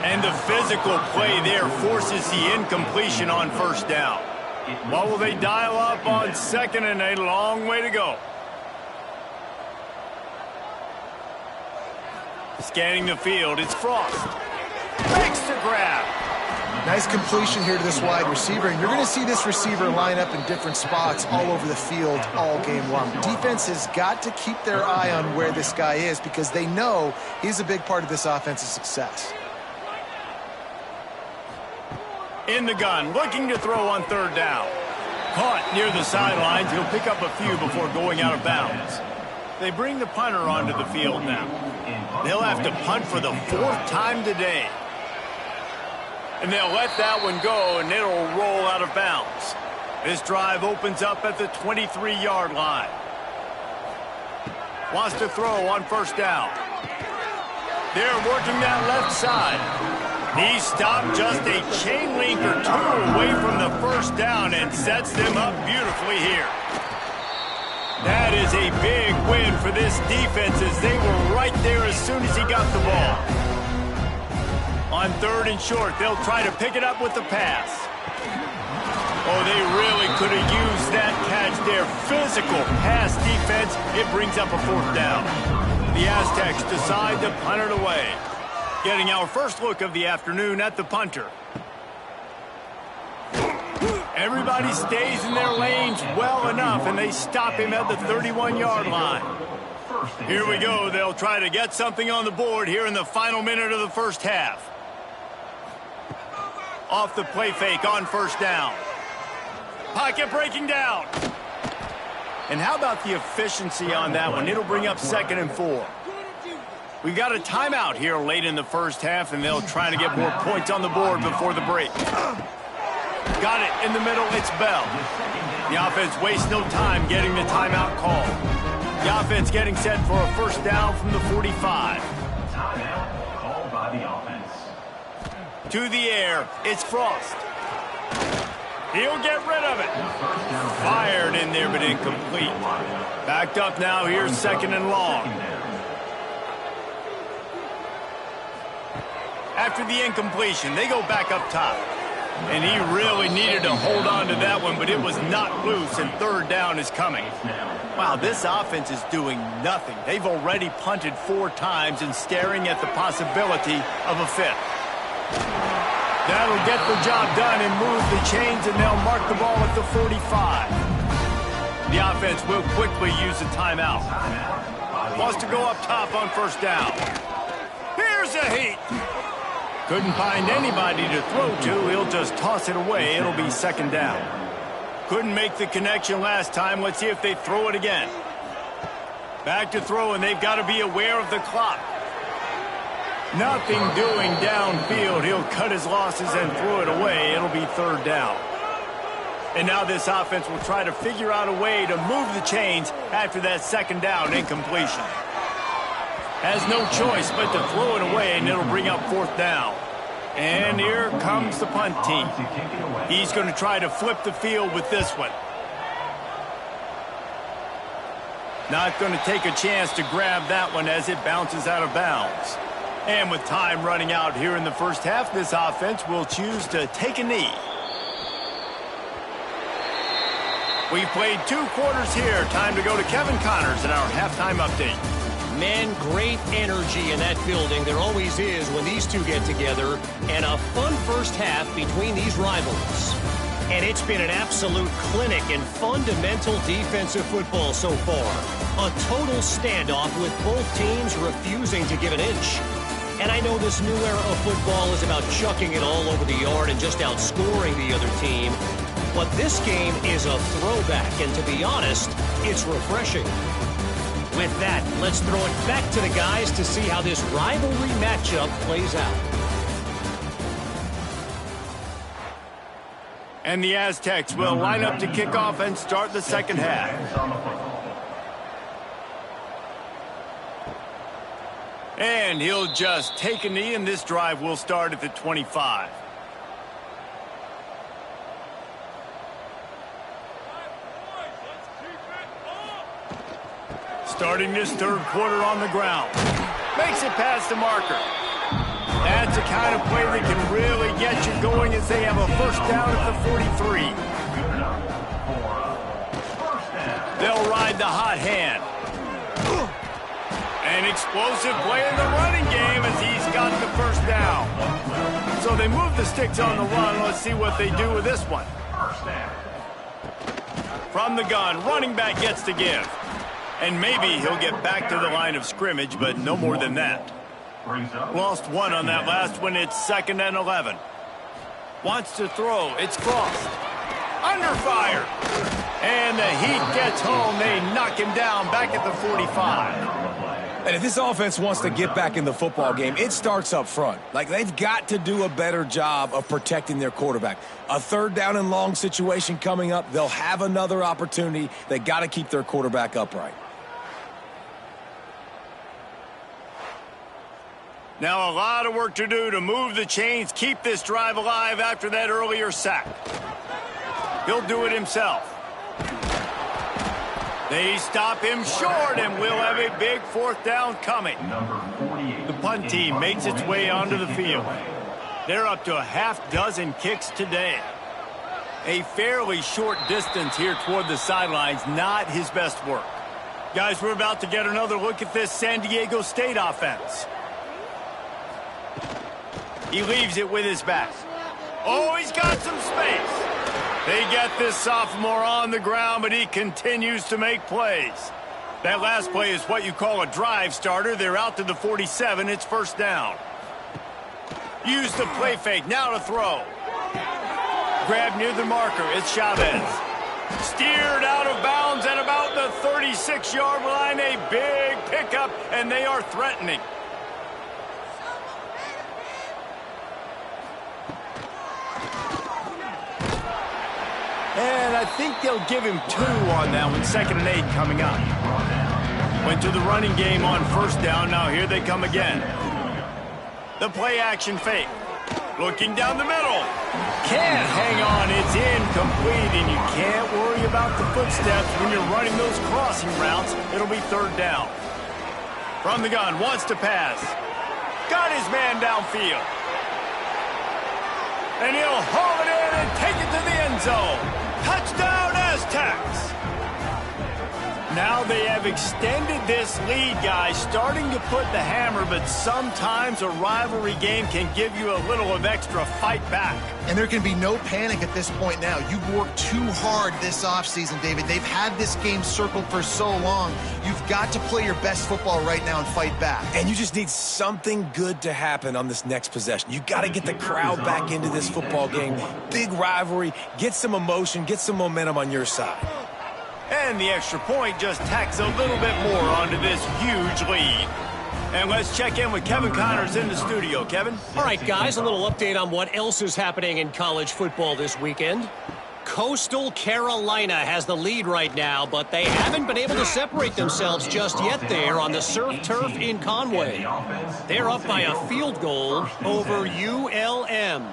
And the physical play there forces the incompletion on first down. What will they dial up on second and a long way to go? Scanning the field, it's Frost. Makes the grab. Nice completion here to this wide receiver, and you're going to see this receiver line up in different spots all over the field all game long. Defense has got to keep their eye on where this guy is because they know he's a big part of this offense's success. In the gun, looking to throw on third down. Caught near the sidelines. He'll pick up a few before going out of bounds. They bring the punter onto the field now. They'll have to punt for the 4th time today. And they'll let that one go, and it'll roll out of bounds. This drive opens up at the 23-yard line. Wants to throw on first down. They're working that left side. He stopped just a chain link or two away from the first down and sets them up beautifully here. That is a big win for this defense as they were right there as soon as he got the ball. On third and short, they'll try to pick it up with the pass. Oh, they really could have used that catch there. Physical pass defense. It brings up a 4th down. The Aztecs decide to punt it away. Getting our first look of the afternoon at the punter. Everybody stays in their lanes well enough, and they stop him at the 31-yard line. Here we go. They'll try to get something on the board here in the final minute of the first half. Off the play fake on first down. Pocket breaking down. And how about the efficiency on that one? It'll bring up 2nd and 4. We've got a timeout here late in the first half, and they'll try to get more points on the board before the break. Got it in the middle. It's Bell. The offense wastes no time getting the timeout call. The offense getting set for a first down from the 45. Timeout called by the offense. To the air, it's Frost. He'll get rid of it. Fired in there, but incomplete. Backed up now, here's 2nd and long. After the incompletion, they go back up top. And he really needed to hold on to that one, but it was not loose, and 3rd down is coming. Wow, this offense is doing nothing. They've already punted 4 times and staring at the possibility of a 5th. That'll get the job done and move the chains, and they'll mark the ball at the 45. The offense will quickly use a timeout. Wants to go up top on first down. Here's a heat. Couldn't find anybody to throw to. He'll just toss it away. It'll be 2nd down. Couldn't make the connection last time. Let's see if they throw it again. Back to throw, and they've got to be aware of the clock. Nothing doing downfield. He'll cut his losses and throw it away. It'll be 3rd down. And now this offense will try to figure out a way to move the chains after that 2nd down incompletion. Has no choice but to throw it away, and it'll bring up 4th down. And here comes the punt team. He's going to try to flip the field with this one. Not going to take a chance to grab that one as it bounces out of bounds. And with time running out here in the first half, this offense will choose to take a knee. We've played 2 quarters here. Time to go to Kevin Connors in our halftime update. Man, great energy in that building. There always is when these two get together. And a fun first half between these rivals. And it's been an absolute clinic in fundamental defensive football so far. A total standoff with both teams refusing to give an inch. And I know this new era of football is about chucking it all over the yard and just outscoring the other team. But this game is a throwback, and to be honest, it's refreshing. With that, let's throw it back to the guys to see how this rivalry matchup plays out. And the Aztecs will line up to kick off and start the second half. And he'll just take a knee, and this drive will start at the 25. Starting this third quarter on the ground. Makes it past the marker. That's the kind of play that can really get you going as they have a first down at the 43. They'll ride the hot hand. An explosive play in the running game as he's got the first down. So they move the sticks on the run. Let's see what they do with this one. From the gun, running back gets to give. And maybe he'll get back to the line of scrimmage, but no more than that. Lost one on that last one. It's 2nd and 11. Wants to throw. It's Frost. Under fire. And the heat gets home. They knock him down back at the 45. And if this offense wants to get back in the football game, it starts up front. Like, they've got to do a better job of protecting their quarterback. A third down and long situation coming up. They'll have another opportunity. They got to keep their quarterback upright. Now a lot of work to do to move the chains, keep this drive alive after that earlier sack. He'll do it himself. They stop him short, and we'll have a big fourth down coming. The punt team makes its way onto the field. They're up to a half dozen kicks today. A fairly short distance here toward the sidelines, not his best work. Guys, we're about to get another look at this San Diego State offense. He leaves it with his back. Oh, he's got some space. They get this sophomore on the ground, but he continues to make plays. That last play is what you call a drive starter. They're out to the 47. It's first down. Use the play fake. Now to throw. Grab near the marker. It's Chavez. Steered out of bounds at about the 36-yard line. A big pickup, and they are threatening. And I think they'll give him 2 on that one. 2nd and 8 coming up. Went to the running game on first down. Now here they come again. The play action fake. Looking down the middle. Can't hang on. It's incomplete. And you can't worry about the footsteps when you're running those crossing routes. It'll be third down. From the gun. Wants to pass. Got his man downfield. And he'll haul it in and take it to the end zone. Touchdown, Aztecs! Now they have extended this lead, guys, starting to put the hammer, but sometimes a rivalry game can give you a little of extra fight back. And there can be no panic at this point now. You've worked too hard this offseason, David. They've had this game circled for so long. You've got to play your best football right now and fight back. And you just need something good to happen on this next possession. You got to get the crowd back into this football game. Big rivalry. Get some emotion. Get some momentum on your side. And the extra point just tacks a little bit more onto this huge lead. And let's check in with Kevin Connors in the studio. Kevin? All right, guys, a little update on what else is happening in college football this weekend. Coastal Carolina has the lead right now, but they haven't been able to separate themselves just yet there on the surf turf in Conway. They're up by a field goal over ULM.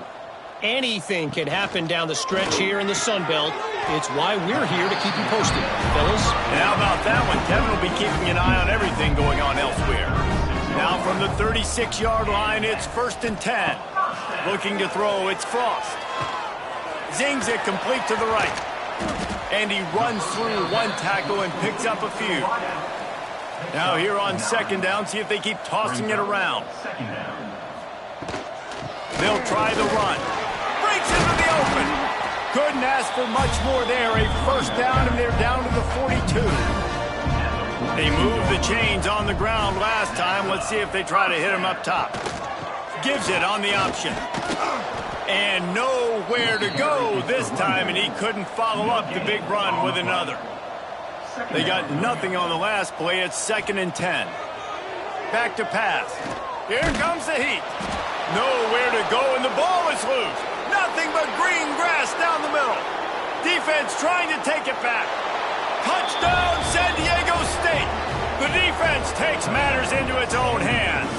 Anything can happen down the stretch here in the Sun Belt. It's why we're here to keep you posted, fellas. And how about that one? Kevin will be keeping an eye on everything going on elsewhere. Now from the 36-yard line, it's 1st and 10. Looking to throw, it's Frost. Zings it complete to the right. And he runs through one tackle and picks up a few. Now here on second down, see if they keep tossing it around. Second down. They'll try the run. Breaks into the open. Couldn't ask for much more there. A first down, and they're down to the 42. They moved the chains on the ground last time. Let's see if they try to hit him up top. Gives it on the option. And nowhere to go this time, and he couldn't follow up the big run with another. They got nothing on the last play. It's 2nd and 10. Back to pass. Here comes the heat. Nowhere to go, and the ball is loose. Nothing but green grass down the middle. Defense trying to take it back. Touchdown, San Diego State. The defense takes matters into its own hands.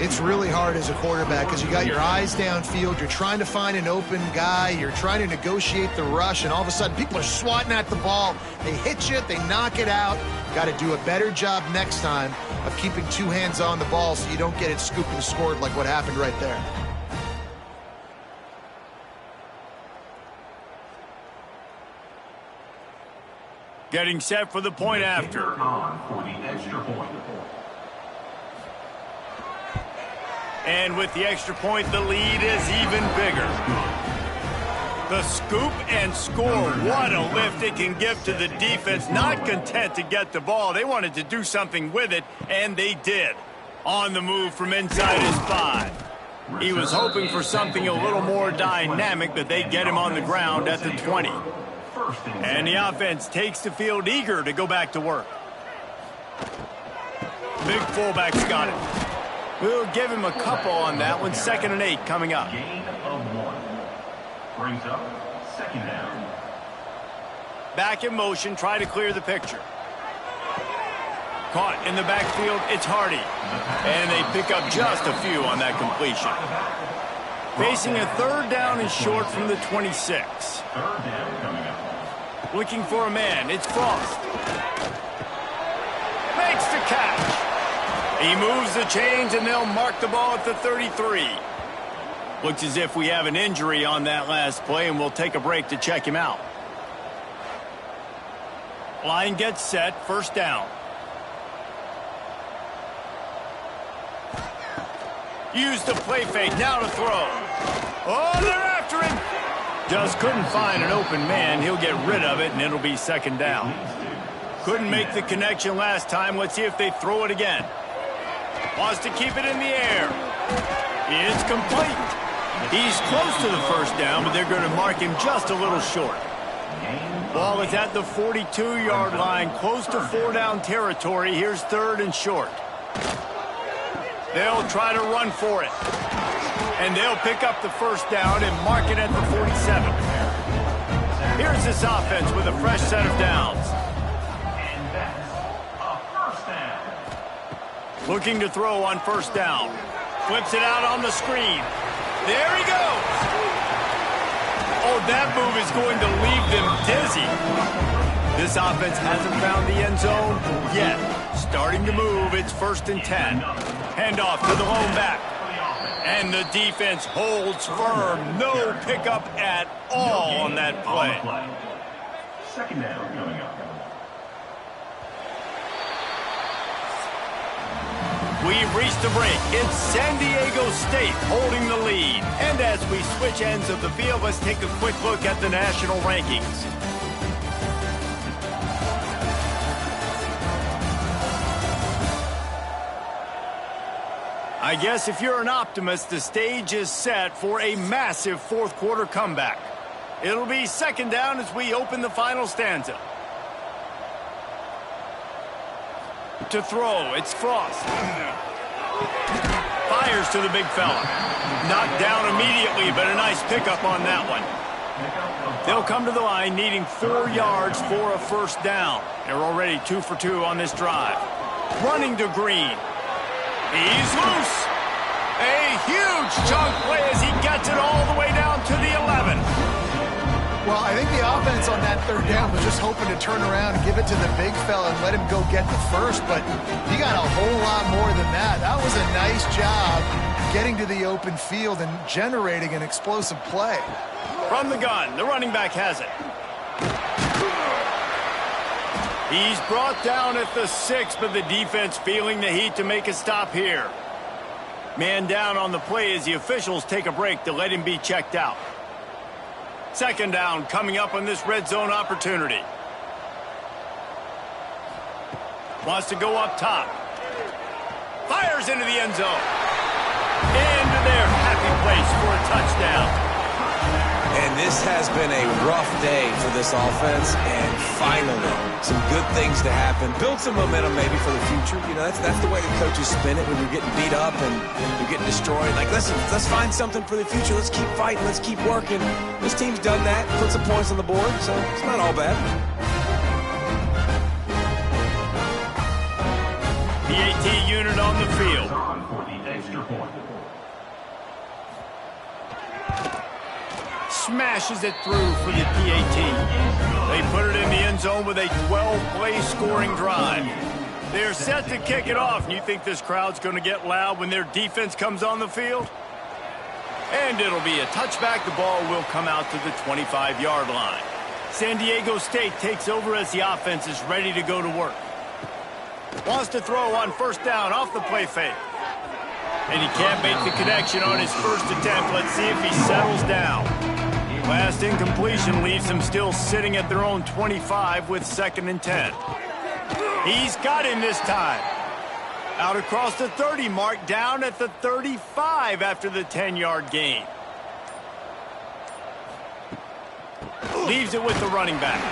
It's really hard as a quarterback because you got your eyes downfield. You're trying to find an open guy. You're trying to negotiate the rush, and all of a sudden people are swatting at the ball. They hit you. They knock it out. Got to do a better job next time of keeping two hands on the ball so you don't get it scooped and scored like what happened right there. Getting set for the point after. On for the extra point. And with the extra point, the lead is even bigger. The scoop and score. What a lift it can give to the defense. Not content to get the ball. They wanted to do something with it, and they did. On the move from inside his 5. He was hoping for something a little more dynamic, but they get him on the ground at the 20. And the offense takes the field eager to go back to work. Big fullback's got it. We'll give him a couple on that one. 2nd and 8 coming up. Gain of 1. Brings up 2nd down. Back in motion, try to clear the picture. Caught in the backfield, it's Hardy. And they pick up just a few on that completion. Facing a 3rd down and short from the 26. 3rd down coming up. Looking for a man, it's Frost. Makes the catch. He moves the chains, and they'll mark the ball at the 33. Looks as if we have an injury on that last play, and we'll take a break to check him out. Line gets set, 1st down. Use the play fake, now to throw. Oh, they're after him. Just couldn't find an open man. He'll get rid of it, and it'll be 2nd down. Couldn't make the connection last time. Let's see if they throw it again. Wants to keep it in the air. It's complete. He's close to the 1st down, but they're going to mark him just a little short. Ball is at the 42-yard line, close to 4-down territory. Here's 3rd and short. They'll try to run for it. And they'll pick up the 1st down and mark it at the 47. Here's this offense with a fresh set of downs. And that's a 1st down. Looking to throw on 1st down. Flips it out on the screen. There he goes. Oh, that move is going to leave them dizzy. This offense hasn't found the end zone yet. Starting to move, it's 1st and 10. Handoff to the lone back. And the defense holds firm. No pickup at all on that play. 2nd down coming up. We've reached the break. It's San Diego State holding the lead. And as we switch ends of the field, let's take a quick look at the national rankings. I guess if you're an optimist, the stage is set for a massive 4th quarter comeback. It'll be 2nd down as we open the final stanza. To throw, it's Frost. Fires to the big fella. Knocked down immediately, but a nice pickup on that one. They'll come to the line needing 4 yards for a 1st down. They're already 2 for 2 on this drive. Running to Green. He's loose. A huge chunk play as he gets it all the way down to the 11. Well, I think the offense on that 3rd down was just hoping to turn around and give it to the big fella and let him go get the 1st, but he got a whole lot more than that. That was a nice job getting to the open field and generating an explosive play. From the gun, the running back has it. He's brought down at the 6, but the defense feeling the heat to make a stop here. Man down on the play as the officials take a break to let him be checked out. Second down coming up on this red zone opportunity. Wants to go up top. Fires into the end zone. Into their happy place for a touchdown. And this has been a rough day for this offense, and finally, some good things to happen. Build some momentum maybe for the future. You know, that's the way the coaches spin it when you're getting beat up and you're getting destroyed. Like, listen, let's find something for the future. Let's keep fighting. Let's keep working. This team's done that, put some points on the board, so it's not all bad. PAT unit on the field. On for the extra point. Smashes it through for the PAT. They put it in the end zone with a 12-play scoring drive. They're set to kick it off. And you think this crowd's going to get loud when their defense comes on the field? And it'll be a touchback. The ball will come out to the 25-yard line. San Diego State takes over as the offense is ready to go to work. Wants to throw on first down off the play fake. And he can't make the connection on his first attempt. Let's see if he settles down. Last incompletion leaves them still sitting at their own 25 with 2nd and 10. He's got him this time. Out across the 30 mark, down at the 35 after the 10-yard gain. Leaves it with the running back.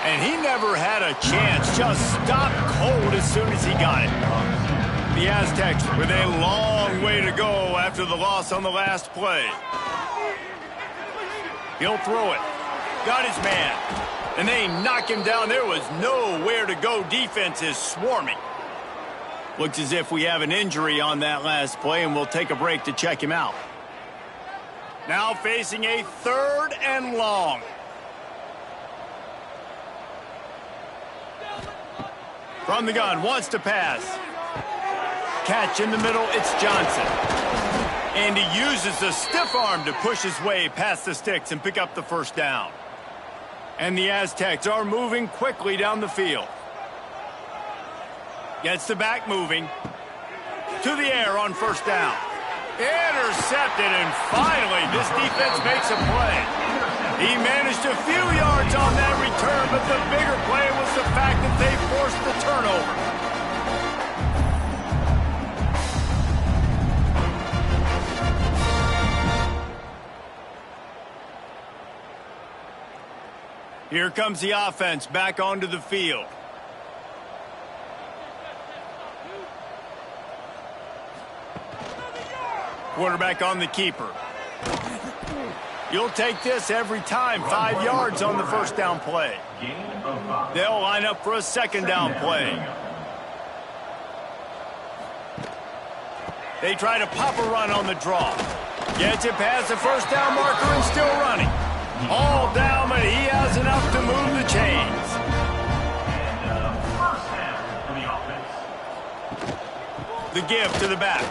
And he never had a chance, just stopped cold as soon as he got it. The Aztecs with a long way to go after the loss on the last play. He'll throw it. Got his man. And they knock him down. There was nowhere to go. Defense is swarming. Looks as if we have an injury on that last play, and we'll take a break to check him out. Now facing a 3rd and long. From the gun, wants to pass. Catch in the middle, it's Johnson. And he uses the stiff arm to push his way past the sticks and pick up the first down. And the Aztecs are moving quickly down the field. Gets the back moving. To the air on first down. Intercepted, and finally this defense makes a play. He managed a few yards on that return, but the bigger play was the fact that they forced the turnover. Here comes the offense back onto the field. Quarterback on the keeper. You'll take this every time. 5 yards on the first down play. They'll line up for a 2nd down play. They try to pop a run on the draw. Gets it past the first down marker and still running. All down, but he has enough to move the chains. And first down for the offense. The give to the back.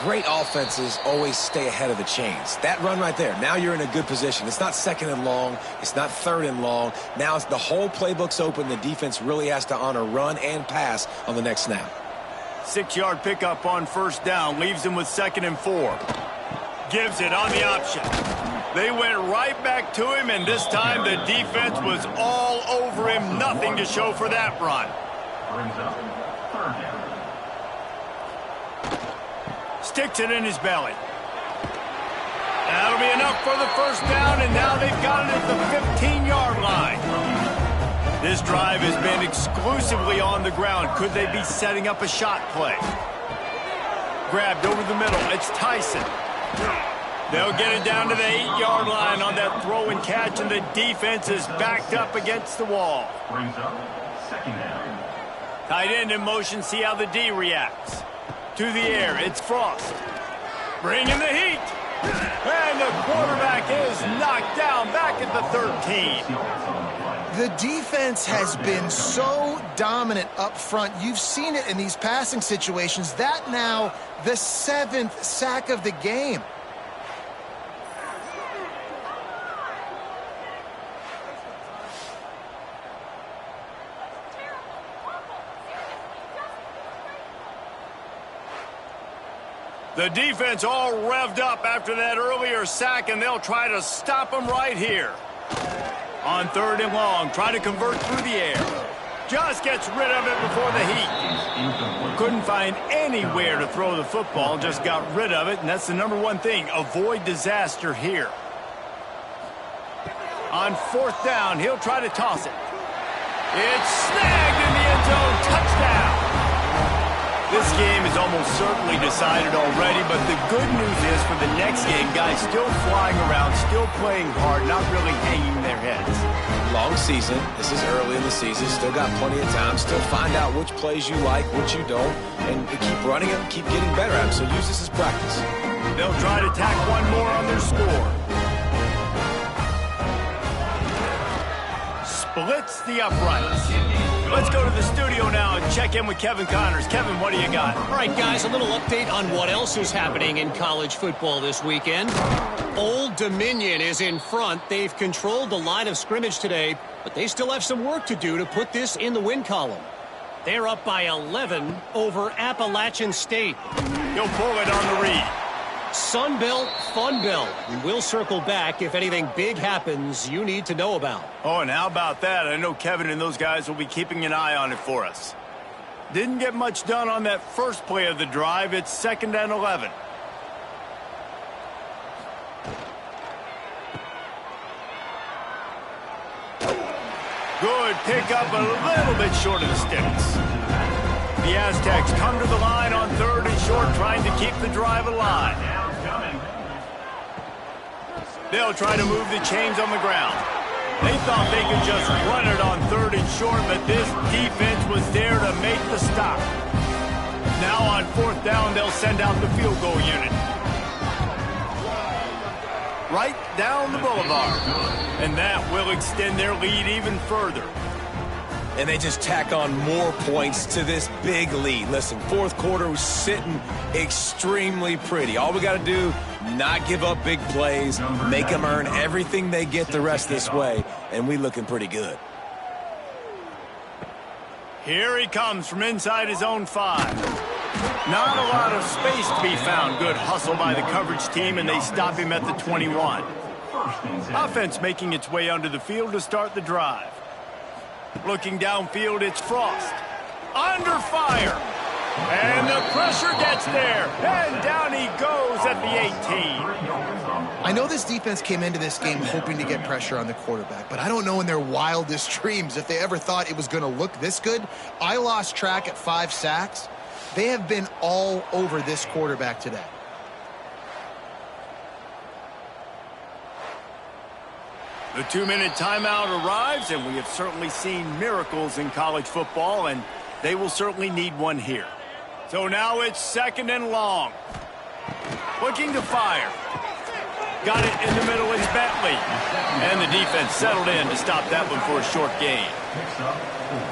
Great offenses always stay ahead of the chains. That run right there, now you're in a good position. It's not 2nd and long. It's not 3rd and long. Now it's the whole playbook's open. The defense really has to honor run and pass on the next snap. 6-yard pickup on first down. Leaves him with 2nd and 4. Gives it on the option. They went right back to him, and this time the defense was all over him. Nothing to show for that run. Brings up 3rd down. Sticks it in his belly. That'll be enough for the first down, and now they've got it at the 15-yard line. This drive has been exclusively on the ground. Could they be setting up a shot play? Grabbed over the middle. It's Tyson. They'll get it down to the 8-yard line on that throw and catch, and the defense is backed up against the wall. Brings up 2nd down. Tight end in motion, see how the D reacts. To the air, it's Frost. Bringing the heat. And the quarterback is knocked down back at the 13. The defense has been so dominant up front. You've seen it in these passing situations. That now the 7th sack of the game. The defense all revved up after that earlier sack, and they'll try to stop them right here. On 3rd and long, try to convert through the air. Just gets rid of it before the heat. Couldn't find anywhere to throw the football, just got rid of it, and that's the #1 thing. Avoid disaster here. On 4th down, he'll try to toss it. It's snagged in the end zone. Touchdown. This game is almost certainly decided already, but the good news is for the next game, guys still flying around, still playing hard, not really hanging their heads. Long season. This is early in the season. Still got plenty of time. Still find out which plays you like, which you don't, and keep running them, keep getting better at them. So use this as practice. They'll try to tack one more on their score. Splits the uprights. Let's go to the studio now and check in with Kevin Connors. Kevin, what do you got? All right, guys, a little update on what else is happening in college football this weekend. Old Dominion is in front. They've controlled the line of scrimmage today, but they still have some work to do to put this in the win column. They're up by 11 over Appalachian State. He'll pull it on the read. Sunbelt, Funbelt. We'll circle back if anything big happens you need to know about. Oh, and how about that? I know Kevin and those guys will be keeping an eye on it for us. Didn't get much done on that first play of the drive. It's 2nd and 11. Good pickup, a little bit short of the sticks. The Aztecs come to the line on 3rd and short, trying to keep the drive alive. They'll try to move the chains on the ground. They thought they could just run it on 3rd and short, but this defense was there to make the stop. Now on 4th down, they'll send out the field goal unit. Right down the boulevard. And that will extend their lead even further. And they just tack on more points to this big lead. Listen, 4th quarter was sitting extremely pretty. All we got to do, not give up big plays, make them earn everything they get the rest this way, and we looking pretty good. Here he comes from inside his own 5. Not a lot of space to be found. Good hustle by the coverage team, and they stop him at the 21. Offense making its way onto the field to start the drive. Looking downfield, it's Frost. Under fire. And the pressure gets there. And down he goes at the 18. I know this defense came into this game hoping to get pressure on the quarterback, but I don't know in their wildest dreams if they ever thought it was going to look this good. I lost track at 5 sacks. They have been all over this quarterback today. The 2-minute timeout arrives, and we have certainly seen miracles in college football, and they will certainly need one here. So now it's 2nd and long. Looking to fire. Got it in the middle, it's Bentley. And the defense settled in to stop that one for a short gain.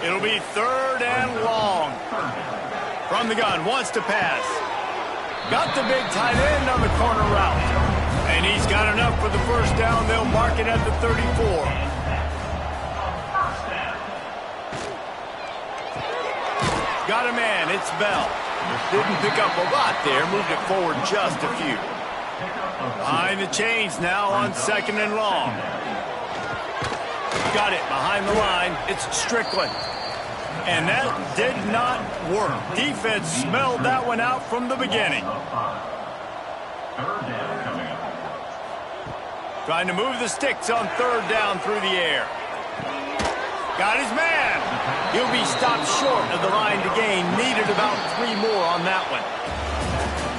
It'll be 3rd and long. From the gun, wants to pass. Got the big tight end on the corner route. And he's got enough for the 1st down. They'll mark it at the 34. Got a man, it's Bell. Didn't pick up a lot there, moved it forward just a few. Behind the chains now on 2nd and long. Got it behind the line. It's Strickland. And that did not work. Defense smelled that one out from the beginning. Trying to move the sticks on 3rd down through the air. Got his man. He'll be stopped short of the line to gain. Needed about 3 more on that one.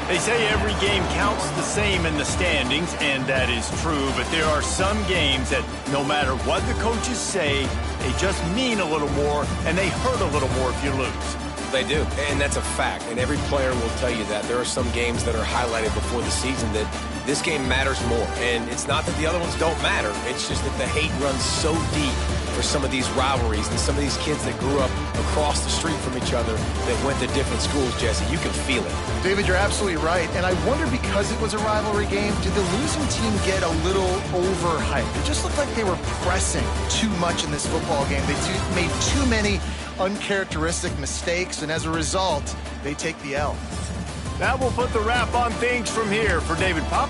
They say every game counts the same in the standings, and that is true, but there are some games that no matter what the coaches say, they just mean a little more, and they hurt a little more if you lose. They do, and that's a fact, and every player will tell you that. There are some games that are highlighted before the season that this game matters more, and it's not that the other ones don't matter. It's just that the hate runs so deep for some of these rivalries and some of these kids that grew up across the street from each other that went to different schools, Jesse. You can feel it. David, you're absolutely right, and I wonder, because it was a rivalry game, did the losing team get a little overhyped? It just looked like they were pressing too much in this football game. They made too many uncharacteristic mistakes, and as a result, they take the L. That will put the wrap on things from here. For David Pop.